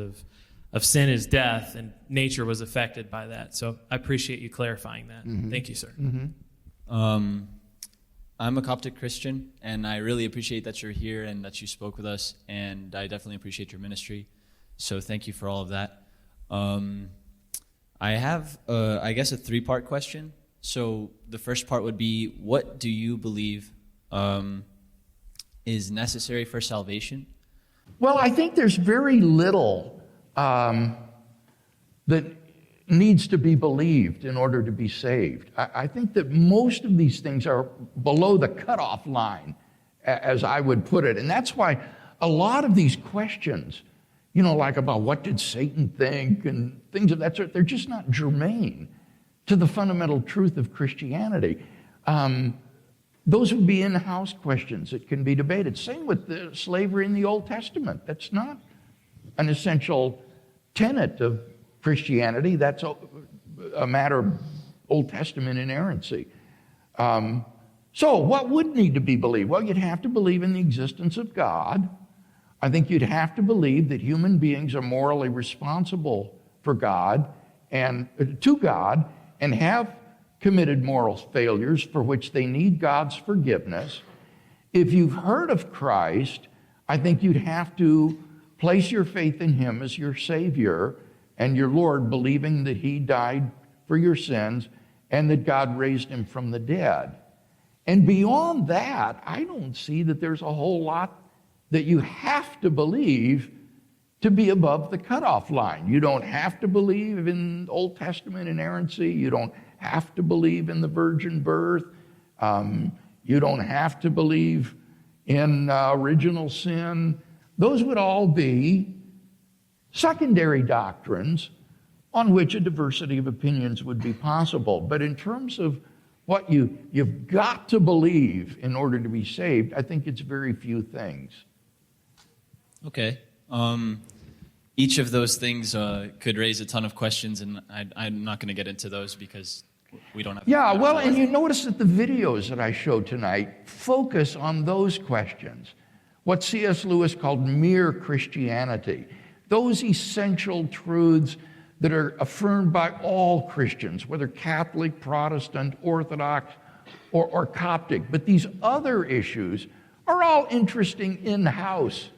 of sin is death, and nature was affected by that. So I appreciate you clarifying that. Mm-hmm. Thank you, sir.
Mm-hmm. I'm a Coptic Christian, and I really appreciate that you're here and that you spoke with us, and I definitely appreciate your ministry. So thank you for all of that. I have, I guess, a three-part question. So the first part would be, what do you believe is necessary for salvation?
Well, I think there's very little that needs to be believed in order to be saved. I think that most of these things are below the cutoff line, as I would put it. And that's why a lot of these questions, like about what did Satan think and things of that sort, they're just not germane to the fundamental truth of Christianity. Those would be in-house questions that can be debated. Same with the slavery in the Old Testament. That's not an essential tenet of Christianity. That's a matter of Old Testament inerrancy. So what would need to be believed? Well, you'd have to believe in the existence of God. I think you'd have to believe that human beings are morally responsible for God and to God and have committed moral failures for which they need God's forgiveness. If you've heard of Christ, I think you'd have to place your faith in him as your Savior and your Lord, believing that he died for your sins and that God raised him from the dead. And beyond that, I don't see that there's a whole lot that you have to believe to be above the cutoff line. You don't have to believe in Old Testament inerrancy. You don't have to believe in the virgin birth. You don't have to believe in original sin. Those would all be secondary doctrines on which a diversity of opinions would be possible. But in terms of what you've got to believe in order to be saved, I think it's very few things.
Okay. Each of those things could raise a ton of questions, and I'm not going to get into those because we don't have...
Yeah, well, and you notice that the videos that I showed tonight focus on those questions. What C.S. Lewis called mere Christianity. Those essential truths that are affirmed by all Christians, whether Catholic, Protestant, Orthodox, or Coptic. But these other issues are all interesting in-house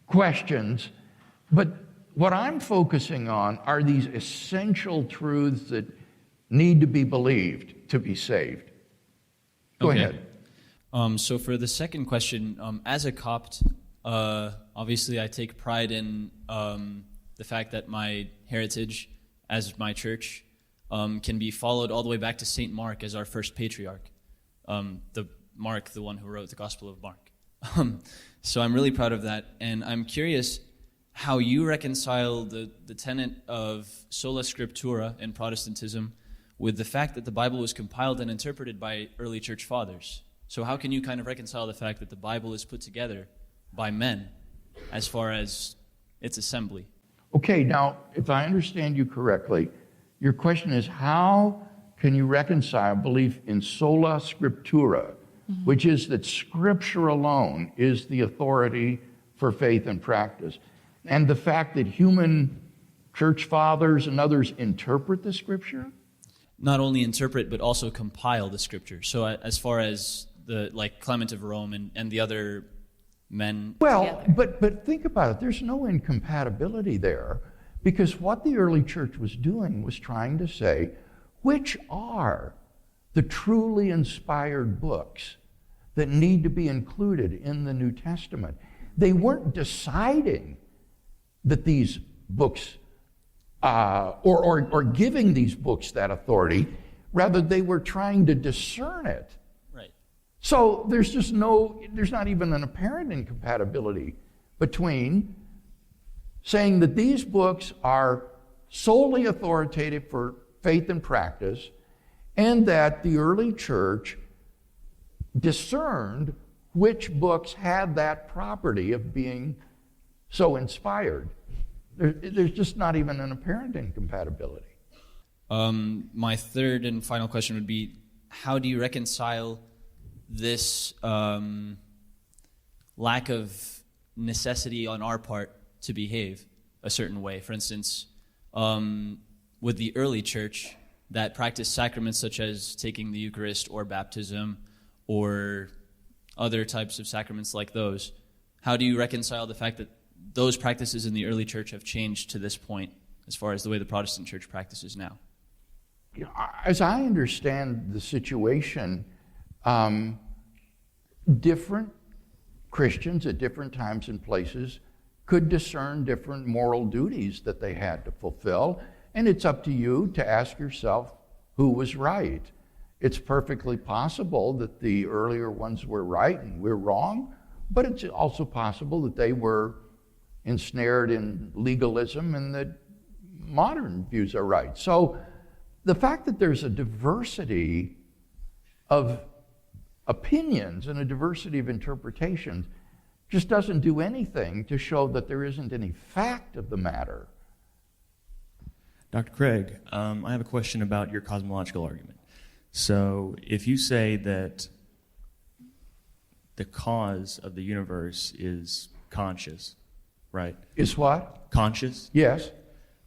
questions. But what I'm focusing on are these essential truths that need to be believed to be saved. Go ahead.
So for the second question, as a Copt, obviously I take pride in the fact that my heritage as my church can be followed all the way back to St. Mark as our first patriarch. The one who wrote the Gospel of Mark. So I'm really proud of that, and I'm curious how you reconcile the tenet of sola scriptura in Protestantism with the fact that the Bible was compiled and interpreted by early church fathers. So how can you kind of reconcile the fact that the Bible is put together by men as far as its assembly?
Okay, now, if I understand you correctly, your question is how can you reconcile belief in sola scriptura, which is that Scripture alone is the authority for faith and practice, and the fact that human church fathers and others interpret the Scripture?
Not only interpret, but also compile the Scripture. So as far as Clement of Rome and the other men.
Well, but think about it. There's no incompatibility there, because what the early church was doing was trying to say, which are the truly inspired books that need to be included in the New Testament? They weren't deciding that these books, or giving these books that authority. Rather, they were trying to discern it.
Right.
So there's not even an apparent incompatibility between saying that these books are solely authoritative for faith and practice, and that the early church discerned which books had that property of being so inspired. There's just not even an apparent incompatibility.
My third and final question would be, how do you reconcile this lack of necessity on our part to behave a certain way? For instance, with the early church that practiced sacraments such as taking the Eucharist or baptism or other types of sacraments like those, how do you reconcile the fact that those practices in the early church have changed to this point as far as the way the Protestant church practices now?
As I understand the situation, different Christians at different times and places could discern different moral duties that they had to fulfill, and it's up to you to ask yourself who was right. It's perfectly possible that the earlier ones were right and we're wrong, but it's also possible that they were ensnared in legalism and that modern views are right. So the fact that there's a diversity of opinions and a diversity of interpretations just doesn't do anything to show that there isn't any fact of the matter.
Dr. Craig, I have a question about your cosmological argument. So if you say that the cause of the universe is conscious, right?
Is what?
Conscious?
Yes.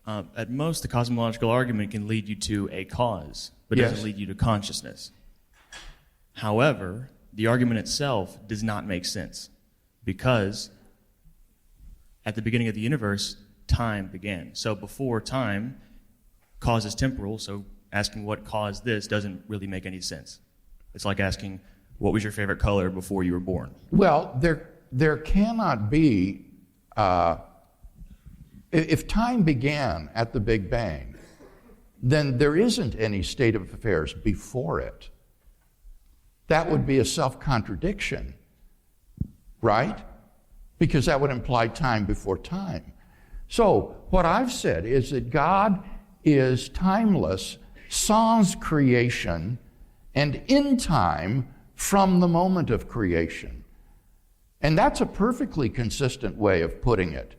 At most, the cosmological argument can lead you to a cause, but
Yes.
doesn't lead you to consciousness. However, the argument itself does not make sense because at the beginning of the universe, time began. So before time, cause is temporal, so asking what caused this doesn't really make any sense. It's like asking, what was your favorite color before you were born?
Well, there cannot be, if time began at the Big Bang, then there isn't any state of affairs before it. That would be a self-contradiction, right? Because that would imply time before time. So what I've said is that God is timeless, sans creation, and in time from the moment of creation. And that's a perfectly consistent way of putting it.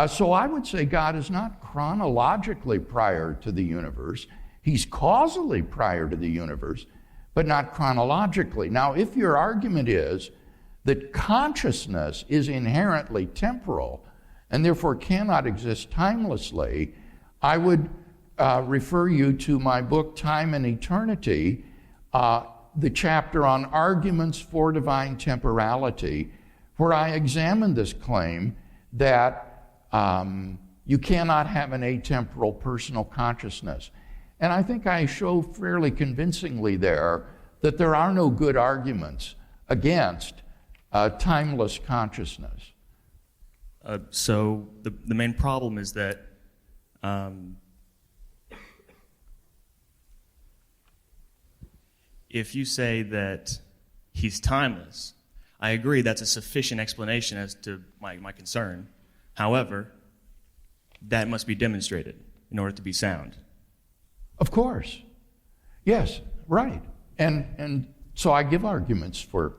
So I would say God is not chronologically prior to the universe. He's causally prior to the universe, but not chronologically. Now, if your argument is that consciousness is inherently temporal and therefore cannot exist timelessly, I would refer you to my book, Time and Eternity, the chapter on arguments for divine temporality, where I examine this claim that you cannot have an atemporal personal consciousness. And I think I show fairly convincingly there that there are no good arguments against timeless consciousness.
So the main problem is that if you say that he's timeless, I agree that's a sufficient explanation as to my concern. However, that must be demonstrated in order to be sound.
Of course. Yes, right. And so I give arguments for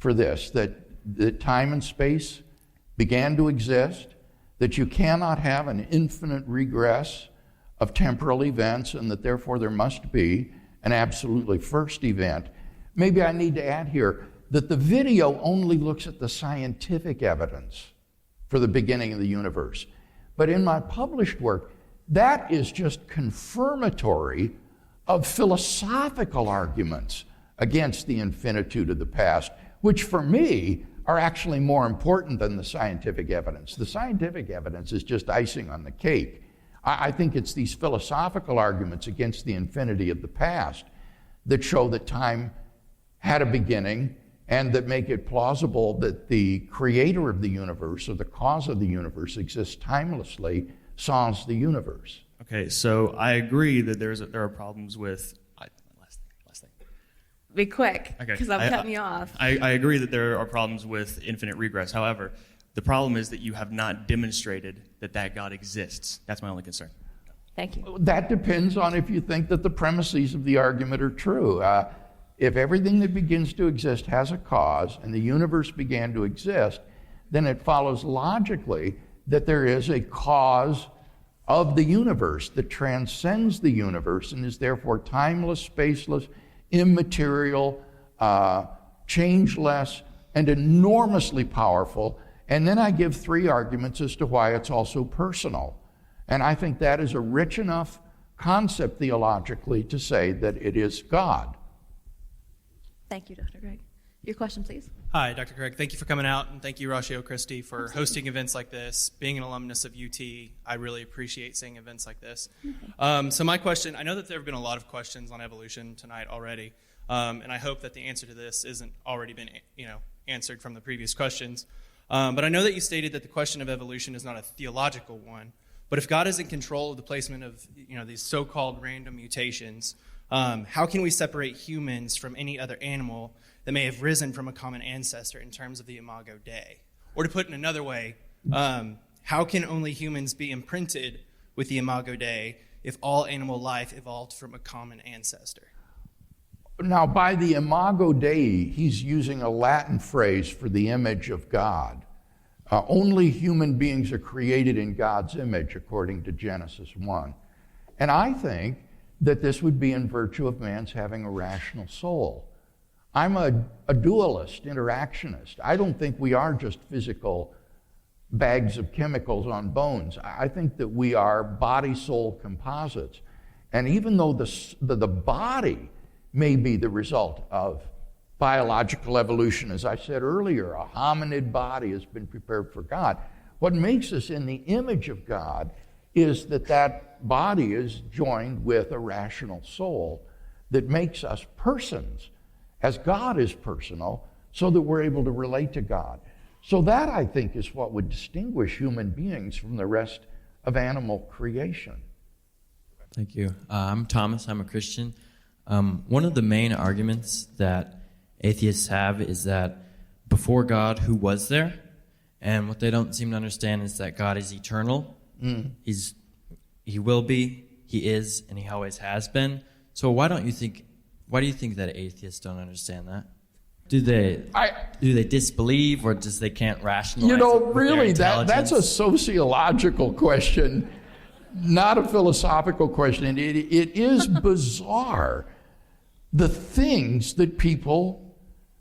this, that time and space began to exist, that you cannot have an infinite regress of temporal events, and that therefore there must be an absolutely first event. Maybe I need to add here that the video only looks at the scientific evidence for the beginning of the universe. But in my published work, that is just confirmatory of philosophical arguments against the infinitude of the past, which for me are actually more important than the scientific evidence. The scientific evidence is just icing on the cake. I think it's these philosophical arguments against the infinity of the past that show that time had a beginning and that make it plausible that the creator of the universe or the cause of the universe exists timelessly sans the universe.
Okay, so I agree that there are problems with... Last thing.
Be quick,
Okay.
because I'm cutting you off.
I agree that there are problems with infinite regress. However, the problem is that you have not demonstrated that God exists. That's my only concern.
Thank you.
That depends on if you think that the premises of the argument are true. If everything that begins to exist has a cause and the universe began to exist, then it follows logically that there is a cause of the universe that transcends the universe and is therefore timeless, spaceless, immaterial, changeless, and enormously powerful. And then I give 3 arguments as to why it's also personal. And I think that is a rich enough concept theologically to say that it is God.
Thank you, Dr. Craig. Your question, please.
Hi, Dr. Craig. Thank you for coming out, and thank you, Ratio Christi, for hosting events like this. Being an alumnus of UT, I really appreciate seeing events like this. So my question, I know that there have been a lot of questions on evolution tonight already, and I hope that the answer to this isn't already been, answered from the previous questions. But I know that you stated that the question of evolution is not a theological one. But if God is in control of the placement of these so-called random mutations, how can we separate humans from any other animal that may have risen from a common ancestor in terms of the Imago Dei? Or to put it in another way, how can only humans be imprinted with the Imago Dei if all animal life evolved from a common ancestor?
Now, by the Imago Dei, he's using a Latin phrase for the image of God. Only human beings are created in God's image, according to Genesis 1. And I think that this would be in virtue of man's having a rational soul. I'm a dualist, interactionist. I don't think we are just physical bags of chemicals on bones. I think that we are body-soul composites. And even though the body may be the result of biological evolution, as I said earlier, a hominid body has been prepared for God. What makes us in the image of God is that body is joined with a rational soul that makes us persons, as God is personal, so that we're able to relate to God. So that, I think, is what would distinguish human beings from the rest of animal creation.
Thank you. I'm Thomas. I'm a Christian. One of the main arguments that atheists have is that before God, who was there? And what they don't seem to understand is that God is eternal. He will be, he is, and he always has been. So why do you think that atheists don't understand that? Do they disbelieve, or just they can't rationalize?
Really, that's a sociological question, not a philosophical question. It is bizarre, the things that people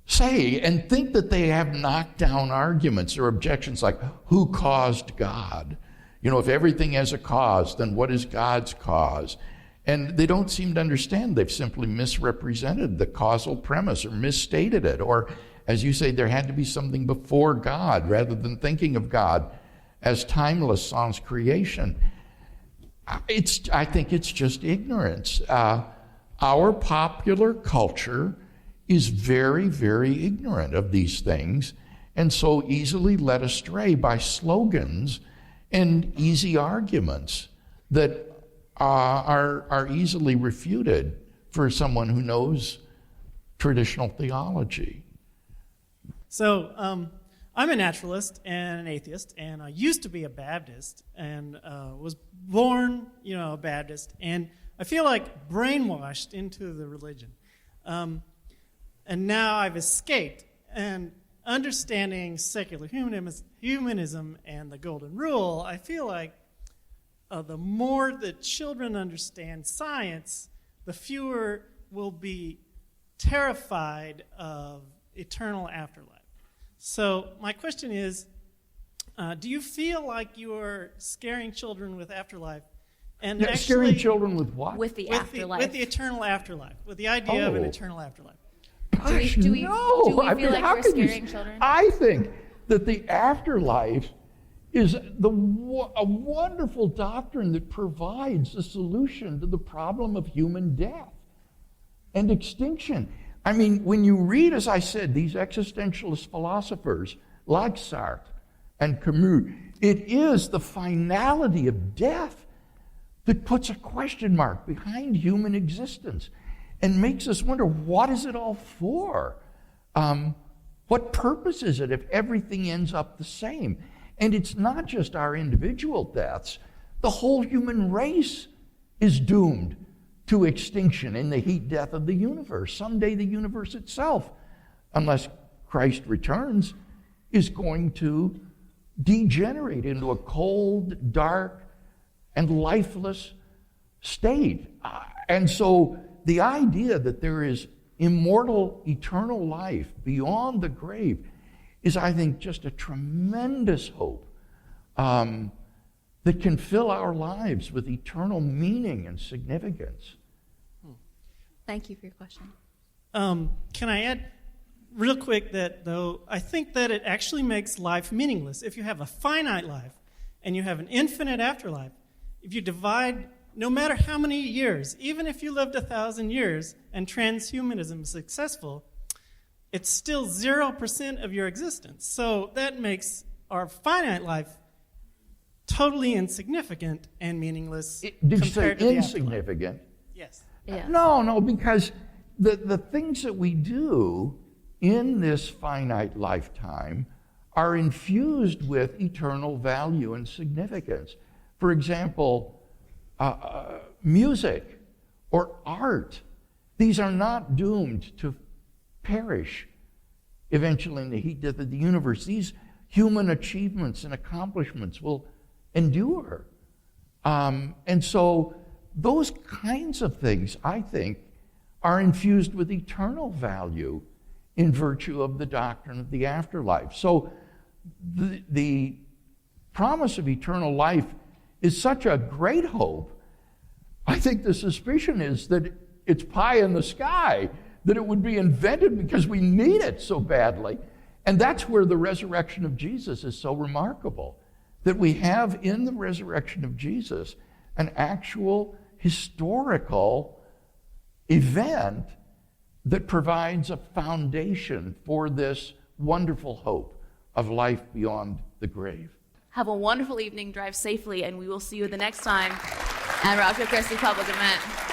say and think that they have knockdown arguments or objections like, who caused God? If everything has a cause, then what is God's cause? And they don't seem to understand. They've simply misrepresented the causal premise or misstated it. Or, as you say, there had to be something before God rather than thinking of God as timeless sans creation. I think it's just ignorance. Our popular culture is very, very ignorant of these things, and so easily led astray by slogans and easy arguments that are easily refuted for someone who knows traditional theology.
So I'm a naturalist and an atheist, and I used to be a Baptist and was born, a Baptist, and I feel like brainwashed into the religion. And now I've escaped, and understanding secular humanism and the Golden Rule, I feel like the more that children understand science, the fewer will be terrified of eternal afterlife. So my question is, do you feel like you are scaring children with afterlife? And actually,
scaring children with what?
With the afterlife.
With the eternal afterlife, with the idea of an eternal afterlife.
Do we feel like we're scaring children?
I think that the afterlife is a wonderful doctrine that provides a solution to the problem of human death and extinction. I mean, when you read, as I said, these existentialist philosophers like Sartre and Camus, it is the finality of death that puts a question mark behind human existence and makes us wonder, what is it all for? What purpose is it if everything ends up the same? And it's not just our individual deaths. The whole human race is doomed to extinction in the heat death of the universe. Someday the universe itself, unless Christ returns, is going to degenerate into a cold, dark, and lifeless state. And so the idea that there is immortal, eternal life beyond the grave is, I think, just a tremendous hope that can fill our lives with eternal meaning and significance.
Thank you for your question.
Can I add real quick that, though, I think that it actually makes life meaningless. If you have a finite life and you have an infinite afterlife, if you divide, no matter how many years, even if you lived 1,000 years and transhumanism is successful, it's still 0% of your existence. So that makes our finite life totally insignificant and meaningless.
Did you say
compared to the
insignificant?
Yes.
Yeah.
No, because the things that we do in this finite lifetime are infused with eternal value and significance. For example, music or art. These are not doomed to perish eventually in the heat of the universe. These human achievements and accomplishments will endure. And so those kinds of things, I think, are infused with eternal value in virtue of the doctrine of the afterlife. So the promise of eternal life is such a great hope. I think the suspicion is that it's pie in the sky, that it would be invented because we need it so badly. And that's where the resurrection of Jesus is so remarkable, that we have in the resurrection of Jesus an actual historical event that provides a foundation for this wonderful hope of life beyond the grave.
Have a wonderful evening, drive safely, and we will see you the next time at Ratio Christi Public Event.